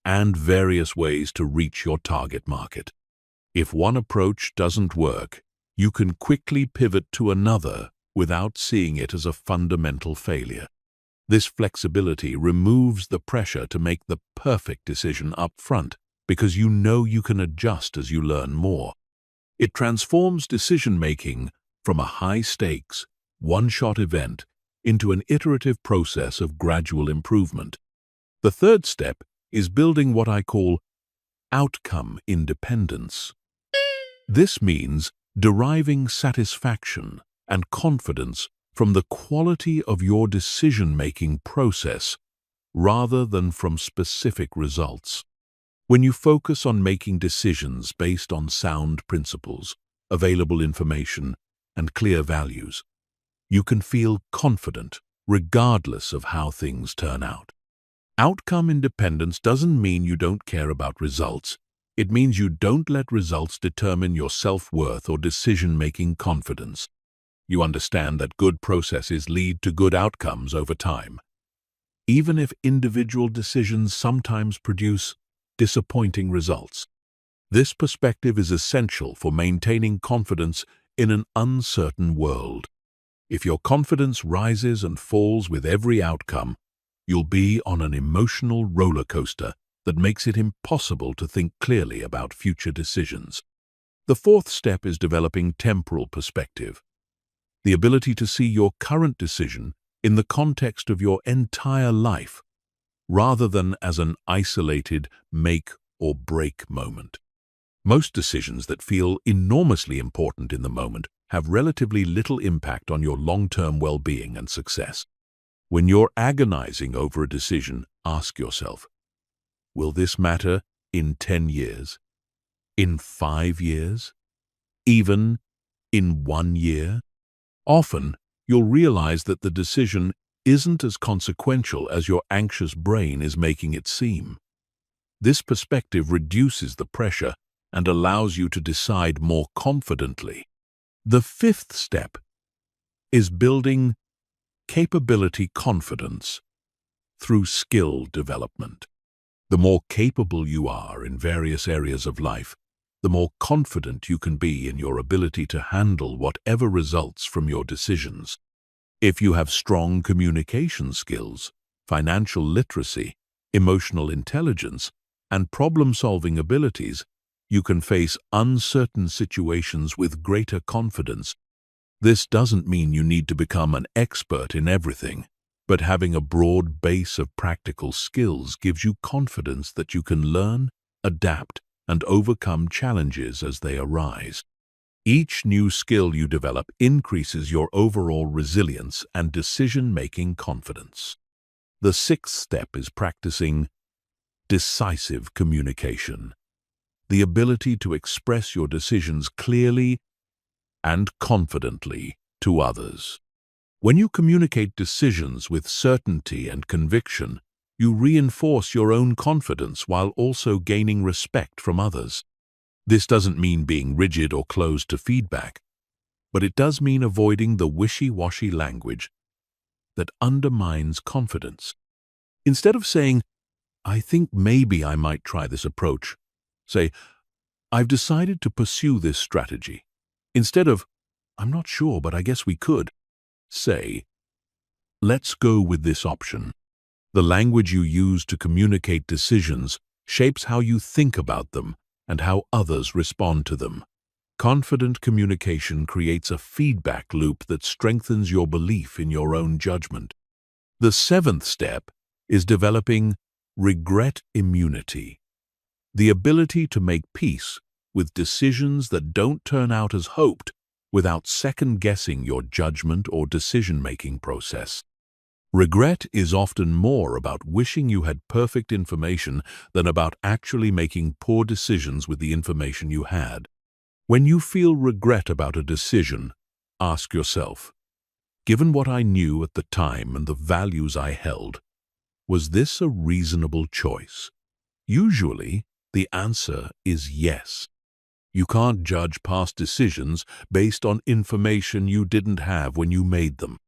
and various ways to reach your target market. If one approach doesn't work, you can quickly pivot to another without seeing it as a fundamental failure. This flexibility removes the pressure to make the perfect decision up front because you know you can adjust as you learn more. It transforms decision-making from a high-stakes, one-shot event into an iterative process of gradual improvement. The third step is building what I call outcome independence. This means deriving satisfaction and confidence from the quality of your decision-making process rather than from specific results. When you focus on making decisions based on sound principles, available information, and clear values, you can feel confident regardless of how things turn out. Outcome independence doesn't mean you don't care about results. It means you don't let results determine your self-worth or decision-making confidence. You understand that good processes lead to good outcomes over time, even if individual decisions sometimes produce disappointing results. This perspective is essential for maintaining confidence in an uncertain world. If your confidence rises and falls with every outcome, you'll be on an emotional roller coaster that makes it impossible to think clearly about future decisions. The fourth step is developing temporal perspective, the ability to see your current decision in the context of your entire life, rather than as an isolated make or break moment. Most decisions that feel enormously important in the moment have relatively little impact on your long-term well-being and success. When you're agonizing over a decision, ask yourself, will this matter in 10 years? In 5 years? Even in 1 year? Often, you'll realize that the decision isn't as consequential as your anxious brain is making it seem. This perspective reduces the pressure and allows you to decide more confidently. The fifth step is building capability confidence through skill development. The more capable you are in various areas of life, the more confident you can be in your ability to handle whatever results from your decisions. If you have strong communication skills, financial literacy, emotional intelligence, and problem-solving abilities, you can face uncertain situations with greater confidence. This doesn't mean you need to become an expert in everything, but having a broad base of practical skills gives you confidence that you can learn, adapt, and overcome challenges as they arise. Each new skill you develop increases your overall resilience and decision-making confidence. The sixth step is practicing decisive communication, the ability to express your decisions clearly and confidently to others. When you communicate decisions with certainty and conviction, you reinforce your own confidence while also gaining respect from others. This doesn't mean being rigid or closed to feedback, but it does mean avoiding the wishy-washy language that undermines confidence. Instead of saying, "I think maybe I might try this approach," say, "I've decided to pursue this strategy." Instead of, "I'm not sure, but I guess we could," say, "Let's go with this option." The language you use to communicate decisions shapes how you think about them and how others respond to them. Confident communication creates a feedback loop that strengthens your belief in your own judgment. The seventh step is developing regret immunity, the ability to make peace with decisions that don't turn out as hoped without second-guessing your judgment or decision-making process. Regret is often more about wishing you had perfect information than about actually making poor decisions with the information you had. When you feel regret about a decision, ask yourself, given what I knew at the time and the values I held, was this a reasonable choice? Usually, the answer is yes. You can't judge past decisions based on information you didn't have when you made them.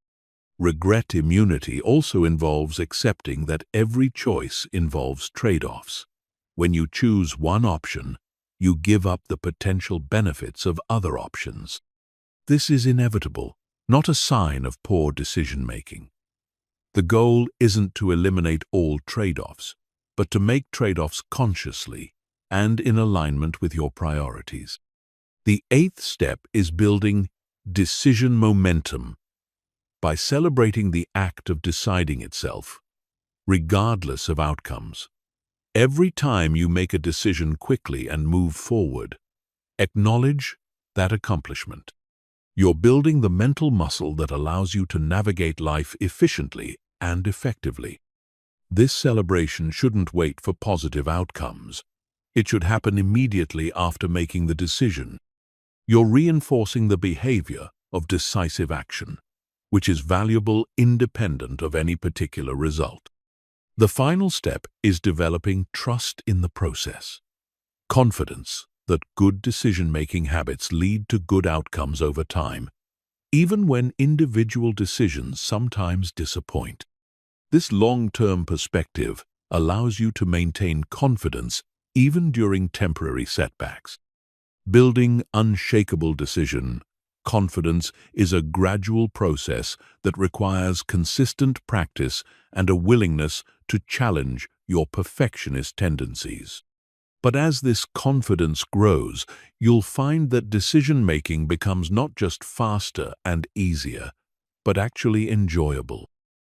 Regret immunity also involves accepting that every choice involves trade-offs. When you choose one option, you give up the potential benefits of other options. This is inevitable, not a sign of poor decision-making. The goal isn't to eliminate all trade-offs, but to make trade-offs consciously and in alignment with your priorities. The eighth step is building decision momentum by celebrating the act of deciding itself, regardless of outcomes. Every time you make a decision quickly and move forward, acknowledge that accomplishment. You're building the mental muscle that allows you to navigate life efficiently and effectively. This celebration shouldn't wait for positive outcomes. It should happen immediately after making the decision. You're reinforcing the behavior of decisive action, which is valuable independent of any particular result. The final step is developing trust in the process. Confidence that good decision-making habits lead to good outcomes over time, even when individual decisions sometimes disappoint. This long-term perspective allows you to maintain confidence even during temporary setbacks. Building unshakable decision Confidence is a gradual process that requires consistent practice and a willingness to challenge your perfectionist tendencies. But as this confidence grows, you'll find that decision-making becomes not just faster and easier, but actually enjoyable.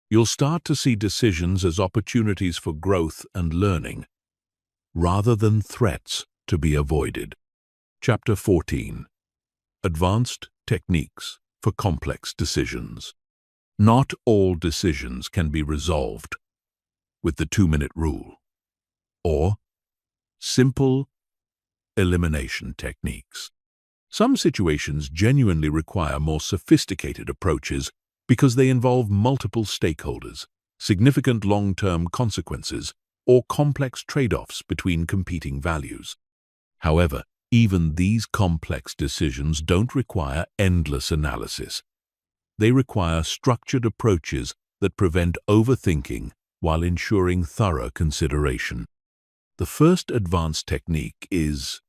You'll start to see decisions as opportunities for growth and learning, rather than threats to be avoided. Chapter 14. Advanced Techniques for Complex Decisions. Not all decisions can be resolved with the 2-minute rule, or simple elimination techniques. Some situations genuinely require more sophisticated approaches because they involve multiple stakeholders, significant long-term consequences, or complex trade-offs between competing values. However, even these complex decisions don't require endless analysis. They require structured approaches that prevent overthinking while ensuring thorough consideration. The first advanced technique is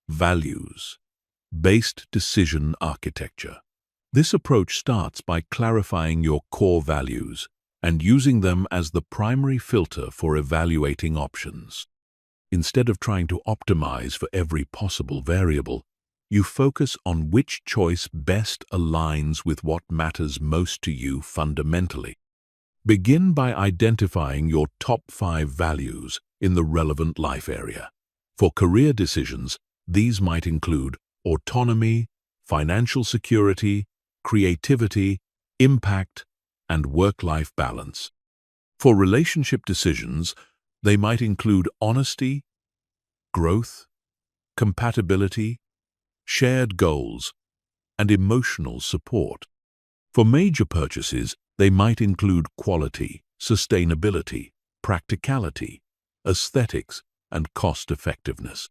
values-based decision architecture. This approach starts by clarifying your core values and using them as the primary filter for evaluating options. Instead of trying to optimize for every possible variable, you focus on which choice best aligns with what matters most to you fundamentally. Begin by identifying your top 5 values in the relevant life area. For career decisions, these might include autonomy, financial security, creativity, impact, and work-life balance. For relationship decisions, they might include honesty, growth, compatibility, shared goals, and emotional support. For major purchases, they might include quality, sustainability, practicality, aesthetics, and cost-effectiveness.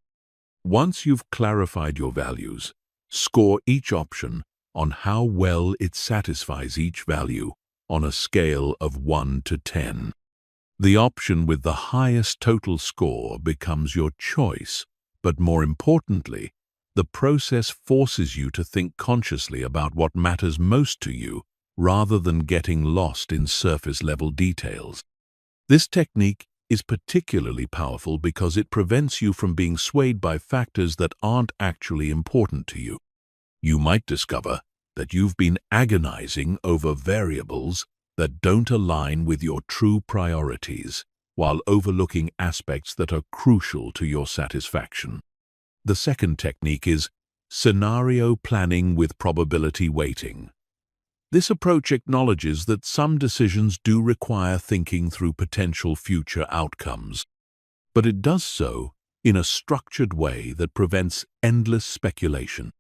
Once you've clarified your values, score each option on how well it satisfies each value on a scale of 1 to 10. The option with the highest total score becomes your choice, but more importantly, the process forces you to think consciously about what matters most to you rather than getting lost in surface-level details. This technique is particularly powerful because it prevents you from being swayed by factors that aren't actually important to you. You might discover that you've been agonizing over variables that don't align with your true priorities, while overlooking aspects that are crucial to your satisfaction. The second technique is scenario planning with probability weighting. This approach acknowledges that some decisions do require thinking through potential future outcomes, but it does so in a structured way that prevents endless speculation.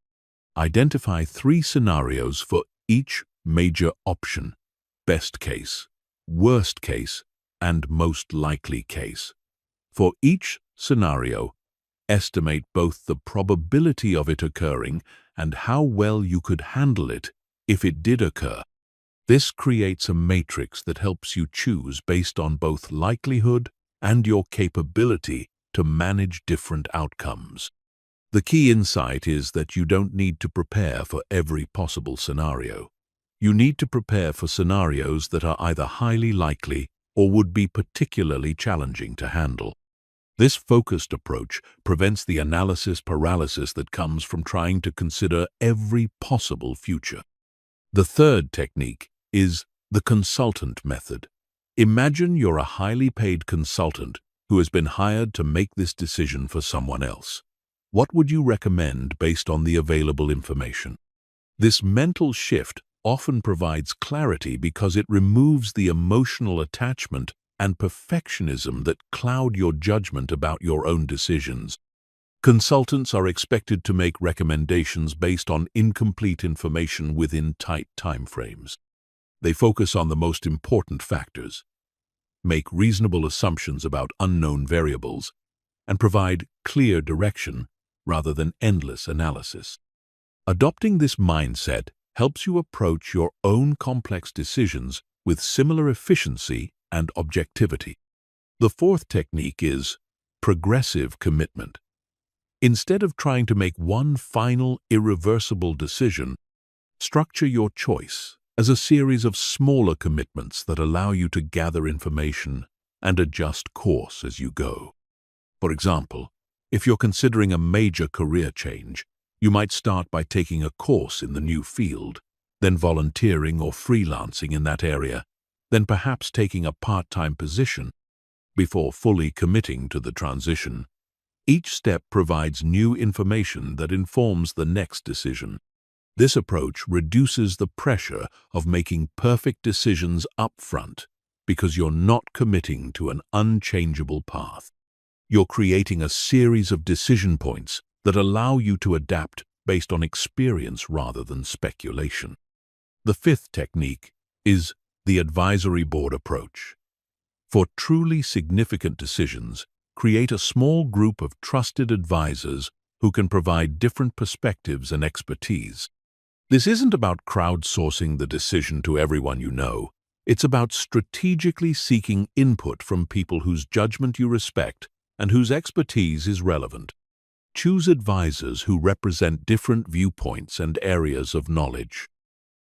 Identify 3 scenarios for each major option: best case, worst case, and most likely case. For each scenario, estimate both the probability of it occurring and how well you could handle it if it did occur. This creates a matrix that helps you choose based on both likelihood and your capability to manage different outcomes. The key insight is that you don't need to prepare for every possible scenario. You need to prepare for scenarios that are either highly likely or would be particularly challenging to handle. This focused approach prevents the analysis paralysis that comes from trying to consider every possible future. The third technique is the consultant method. Imagine you're a highly paid consultant who has been hired to make this decision for someone else. What would you recommend based on the available information? This mental shift often provides clarity because it removes the emotional attachment and perfectionism that cloud your judgment about your own decisions. Consultants are expected to make recommendations based on incomplete information within tight timeframes. They focus on the most important factors, make reasonable assumptions about unknown variables, and provide clear direction rather than endless analysis. Adopting this mindset helps you approach your own complex decisions with similar efficiency and objectivity. The fourth technique is progressive commitment. Instead of trying to make one final, irreversible decision, Structure your choice as a series of smaller commitments that allow you to gather information and adjust course as you go. For example, if you're considering a major career change, you might start by taking a course in the new field, then volunteering or freelancing in that area, then perhaps taking a part-time position before fully committing to the transition. Each step provides new information that informs the next decision. This approach reduces the pressure of making perfect decisions up front because you're not committing to an unchangeable path. You're creating a series of decision points that allow you to adapt based on experience rather than speculation. The fifth technique is the advisory board approach. For truly significant decisions, create a small group of trusted advisors who can provide different perspectives and expertise. This isn't about crowdsourcing the decision to everyone you know. It's about strategically seeking input from people whose judgment you respect and whose expertise is relevant. Choose advisors who represent different viewpoints and areas of knowledge.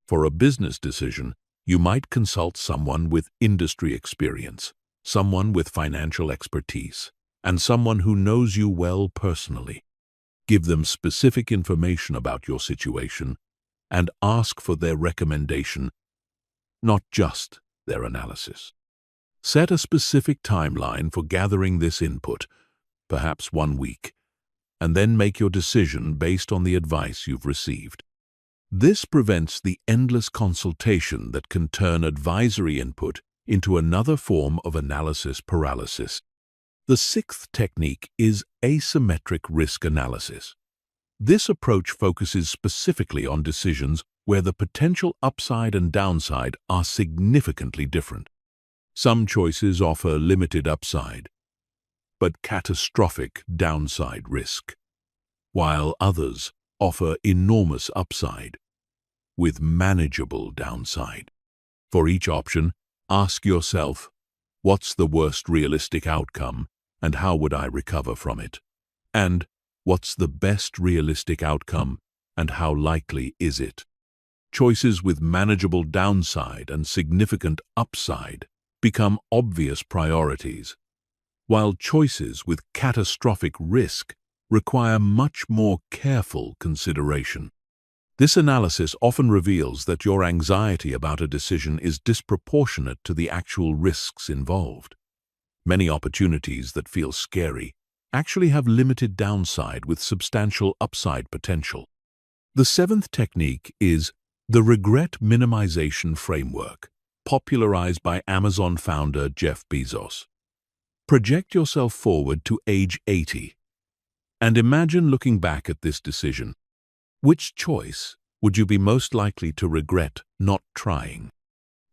For a business decision, you might consult someone with industry experience, someone with financial expertise, and someone who knows you well personally. Give them specific information about your situation and ask for their recommendation, not just their analysis. Set a specific timeline for gathering this input, perhaps 1 week, and then make your decision based on the advice you've received. This prevents the endless consultation that can turn advisory input into another form of analysis paralysis. The sixth technique is asymmetric risk analysis. This approach focuses specifically on decisions where the potential upside and downside are significantly different. Some choices offer limited upside, but catastrophic downside risk, while others offer enormous upside with manageable downside. For each option, ask yourself, what's the worst realistic outcome and how would I recover from it? And what's the best realistic outcome and how likely is it? Choices with manageable downside and significant upside become obvious priorities, while choices with catastrophic risk require much more careful consideration. This analysis often reveals that your anxiety about a decision is disproportionate to the actual risks involved. Many opportunities that feel scary actually have limited downside with substantial upside potential. The seventh technique is the regret minimization framework, popularized by Amazon founder Jeff Bezos. Project yourself forward to age 80 and imagine looking back at this decision. Which choice would you be most likely to regret not trying?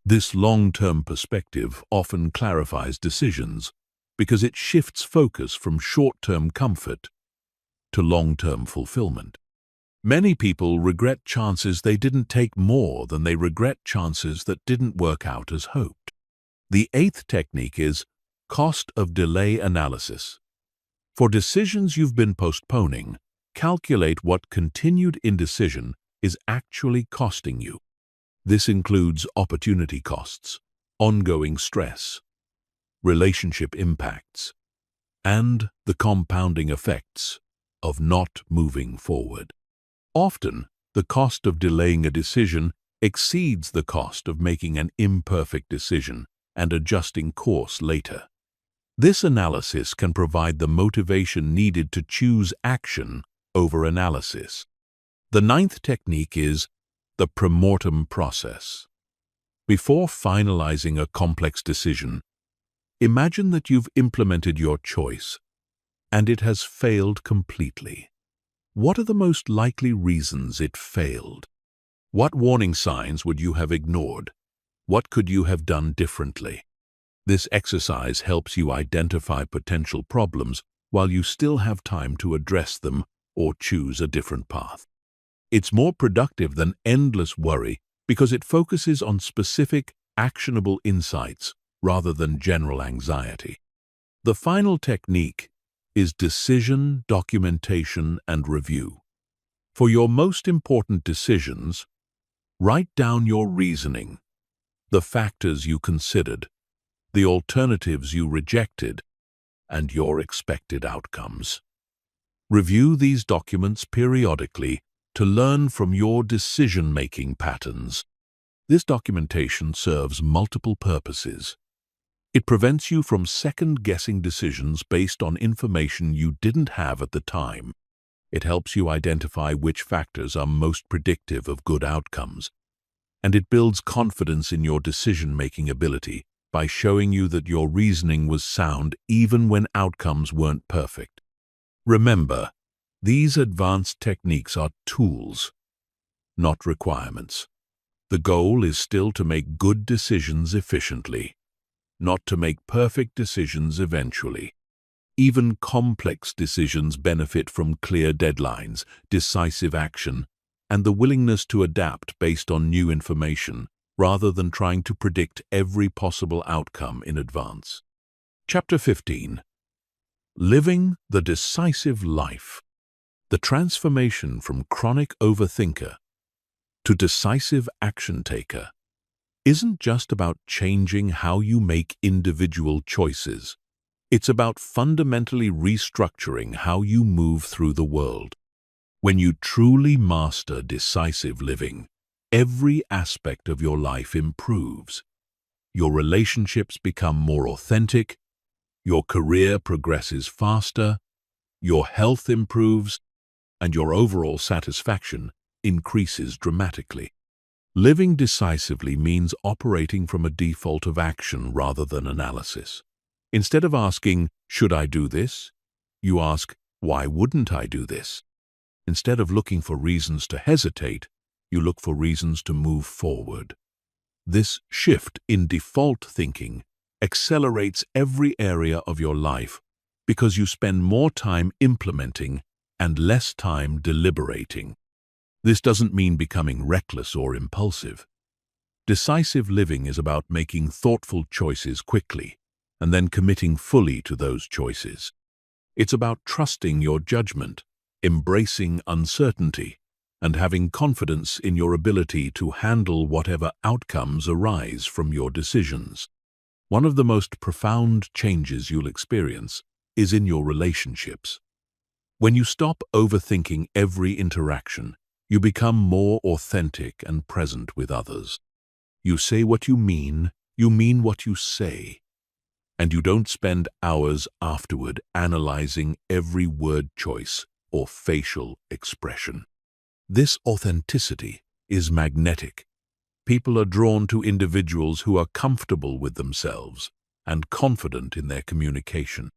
This long-term perspective often clarifies decisions because it shifts focus from short-term comfort to long-term fulfillment. Many people regret chances they didn't take more than they regret chances that didn't work out as hoped. The eighth technique is cost of delay analysis. For decisions you've been postponing, calculate what continued indecision is actually costing you. This includes opportunity costs, ongoing stress, relationship impacts, and the compounding effects of not moving forward. Often, the cost of delaying a decision exceeds the cost of making an imperfect decision and adjusting course later. This analysis can provide the motivation needed to choose action over analysis. The ninth technique is the premortem process. Before finalizing a complex decision, imagine that you've implemented your choice and it has failed completely. What are the most likely reasons it failed? What warning signs would you have ignored? What could you have done differently? This exercise helps you identify potential problems while you still have time to address them or choose a different path. It's more productive than endless worry because it focuses on specific, actionable insights rather than general anxiety. The final technique is decision, documentation, and review. For your most important decisions, Write down your reasoning, the factors you considered, the alternatives you rejected, and your expected outcomes. Review these documents periodically to learn from your decision-making patterns. This documentation serves multiple purposes. It prevents you from second-guessing decisions based on information you didn't have at the time. It helps you identify which factors are most predictive of good outcomes. And it builds confidence in your decision-making ability by showing you that your reasoning was sound even when outcomes weren't perfect. Remember, these advanced techniques are tools, not requirements. The goal is still to make good decisions efficiently, not to make perfect decisions eventually. Even complex decisions benefit from clear deadlines, decisive action, and the willingness to adapt based on new information, rather than trying to predict every possible outcome in advance. Chapter 15. Living the Decisive Life. The transformation from chronic overthinker to decisive action taker isn't just about changing how you make individual choices. It's about fundamentally restructuring how you move through the world. When you truly master decisive living, every aspect of your life improves. Your relationships become more authentic, your career progresses faster, your health improves, and your overall satisfaction increases dramatically. Living decisively means operating from a default of action rather than analysis. Instead of asking, "Should I do this?" you ask, "Why wouldn't I do this?" Instead of looking for reasons to hesitate, you look for reasons to move forward. This shift in default thinking accelerates every area of your life because you spend more time implementing and less time deliberating. This doesn't mean becoming reckless or impulsive. Decisive living is about making thoughtful choices quickly and then committing fully to those choices. It's about trusting your judgment, embracing uncertainty, and having confidence in your ability to handle whatever outcomes arise from your decisions. One of the most profound changes you'll experience is in your relationships. When you stop overthinking every interaction, you become more authentic and present with others. You say what you mean what you say, and you don't spend hours afterward analyzing every word choice or facial expression. This authenticity is magnetic. People are drawn to individuals who are comfortable with themselves and confident in their communication.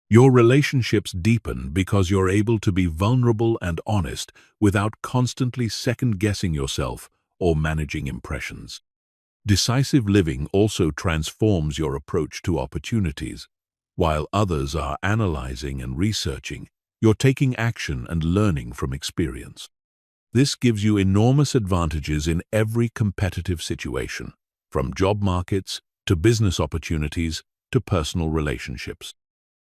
Your relationships deepen because you're able to be vulnerable and honest without constantly second-guessing yourself or managing impressions. Decisive living also transforms your approach to opportunities. While others are analyzing and researching, you're taking action and learning from experience. This gives you enormous advantages in every competitive situation, from job markets to business opportunities to personal relationships.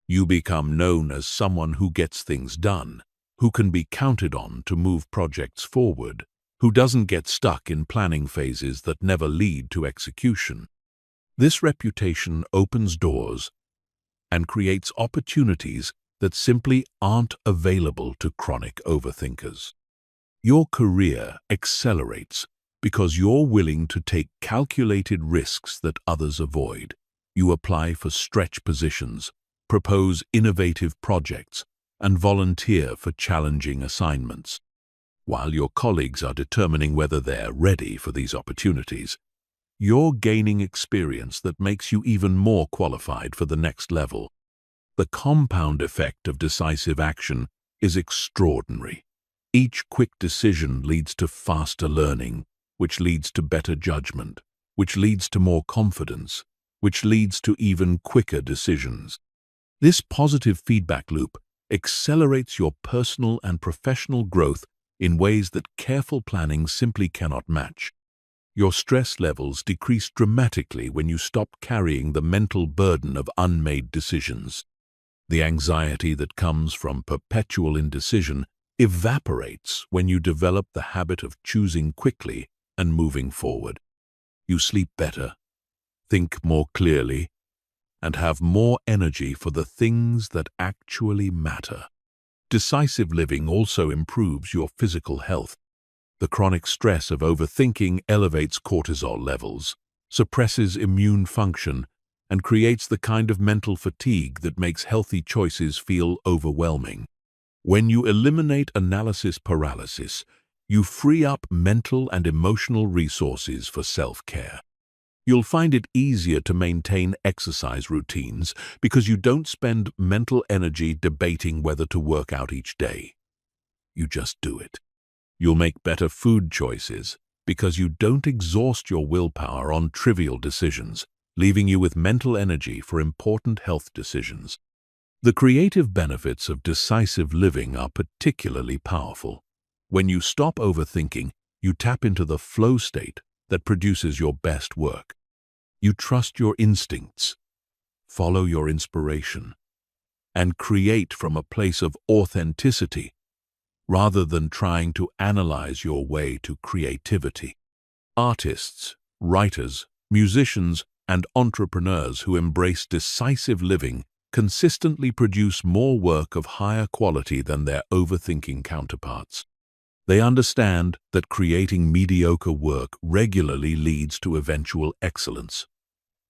You become known as someone who gets things done, who can be counted on to move projects forward, who doesn't get stuck in planning phases that never lead to execution. This reputation opens doors and creates opportunities that simply aren't available to chronic overthinkers. Your career accelerates because you're willing to take calculated risks that others avoid. You apply for stretch positions, propose innovative projects, and volunteer for challenging assignments. While your colleagues are determining whether they're ready for these opportunities, you're gaining experience that makes you even more qualified for the next level. The compound effect of decisive action is extraordinary. Each quick decision leads to faster learning, which leads to better judgment, which leads to more confidence, which leads to even quicker decisions. This positive feedback loop accelerates your personal and professional growth in ways that careful planning simply cannot match. Your stress levels decrease dramatically when you stop carrying the mental burden of unmade decisions. The anxiety that comes from perpetual indecision evaporates when you develop the habit of choosing quickly and moving forward. You sleep better, think more clearly, and have more energy for the things that actually matter. Decisive living also improves your physical health. The chronic stress of overthinking elevates cortisol levels, suppresses immune function, and creates the kind of mental fatigue that makes healthy choices feel overwhelming. When you eliminate analysis paralysis, you free up mental and emotional resources for self-care. You'll find it easier to maintain exercise routines because you don't spend mental energy debating whether to work out each day. You just do it. You'll make better food choices because you don't exhaust your willpower on trivial decisions, leaving you with mental energy for important health decisions. The creative benefits of decisive living are particularly powerful. When you stop overthinking, you tap into the flow state that produces your best work. You trust your instincts, follow your inspiration, and create from a place of authenticity rather than trying to analyze your way to creativity. Artists, writers, musicians, and entrepreneurs who embrace decisive living consistently produce more work of higher quality than their overthinking counterparts. They understand that creating mediocre work regularly leads to eventual excellence,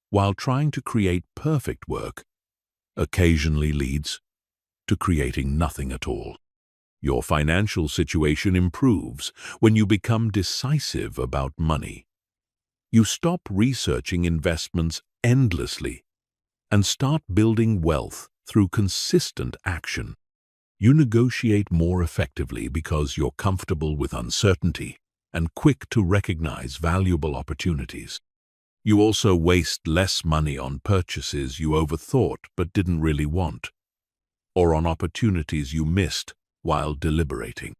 while trying to create perfect work occasionally leads to creating nothing at all. Your financial situation improves when you become decisive about money. You stop researching investments endlessly and start building wealth through consistent action. You negotiate more effectively because you're comfortable with uncertainty and quick to recognize valuable opportunities. You also waste less money on purchases you overthought but didn't really want, or on opportunities you missed while deliberating.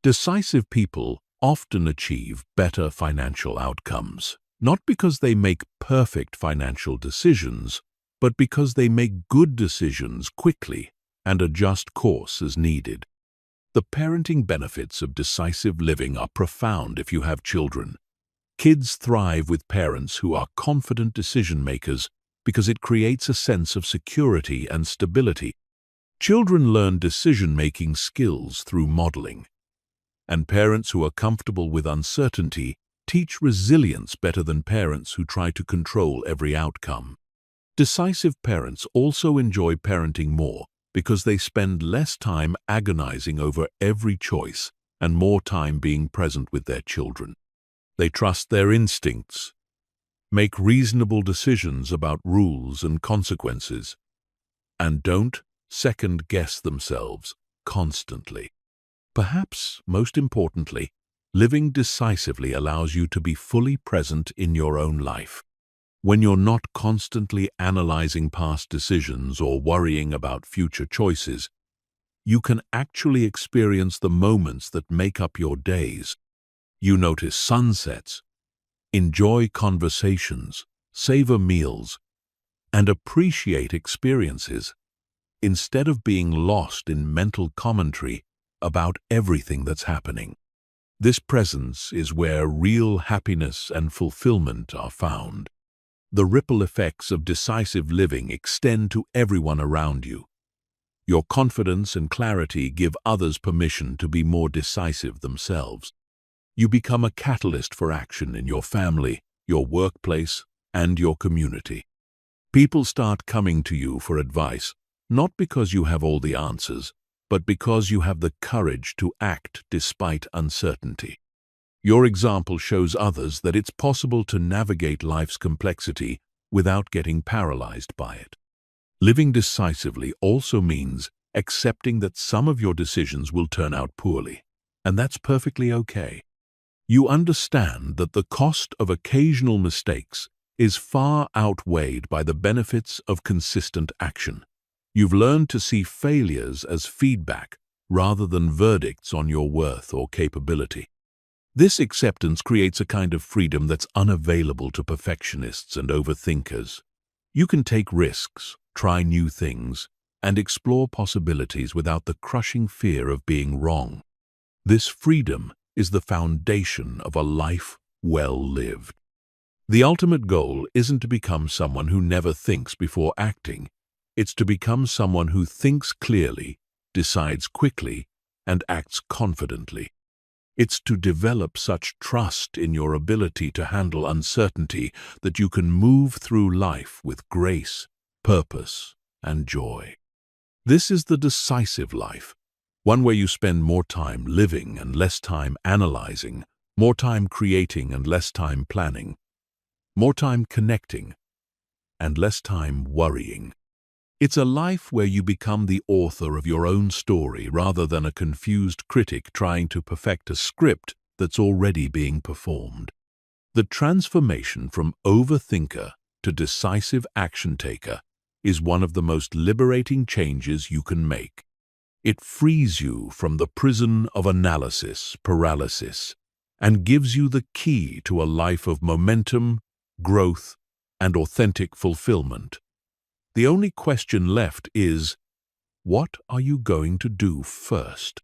Decisive people often achieve better financial outcomes, not because they make perfect financial decisions, but because they make good decisions quickly and adjust course as needed. The parenting benefits of decisive living are profound if you have children. Kids thrive with parents who are confident decision-makers because it creates a sense of security and stability. Children learn decision-making skills through modeling, and parents who are comfortable with uncertainty teach resilience better than parents who try to control every outcome. Decisive parents also enjoy parenting more because they spend less time agonizing over every choice and more time being present with their children. They trust their instincts, make reasonable decisions about rules and consequences, and don't second-guess themselves constantly. Perhaps most importantly, living decisively allows you to be fully present in your own life. When you're not constantly analyzing past decisions or worrying about future choices, you can actually experience the moments that make up your days. You notice sunsets, enjoy conversations, savor meals, and appreciate experiences, instead of being lost in mental commentary about everything that's happening. This presence is where real happiness and fulfillment are found. The ripple effects of decisive living extend to everyone around you. Your confidence and clarity give others permission to be more decisive themselves. You become a catalyst for action in your family, your workplace, and your community. People start coming to you for advice, not because you have all the answers, but because you have the courage to act despite uncertainty. Your example shows others that it's possible to navigate life's complexity without getting paralyzed by it. Living decisively also means accepting that some of your decisions will turn out poorly, and that's perfectly okay. You understand that the cost of occasional mistakes is far outweighed by the benefits of consistent action. You've learned to see failures as feedback rather than verdicts on your worth or capability. This acceptance creates a kind of freedom that's unavailable to perfectionists and overthinkers. You can take risks, try new things, and explore possibilities without the crushing fear of being wrong. This freedom is the foundation of a life well lived. The ultimate goal isn't to become someone who never thinks before acting. It's to become someone who thinks clearly, decides quickly, and acts confidently. It's to develop such trust in your ability to handle uncertainty that you can move through life with grace, purpose, and joy. This is the decisive life, one where you spend more time living and less time analyzing, more time creating and less time planning, more time connecting and less time worrying. It's a life where you become the author of your own story rather than a confused critic trying to perfect a script that's already being performed. The transformation from overthinker to decisive action taker is one of the most liberating changes you can make. It frees you from the prison of analysis paralysis and gives you the key to a life of momentum, growth, and authentic fulfillment. The only question left is, what are you going to do first?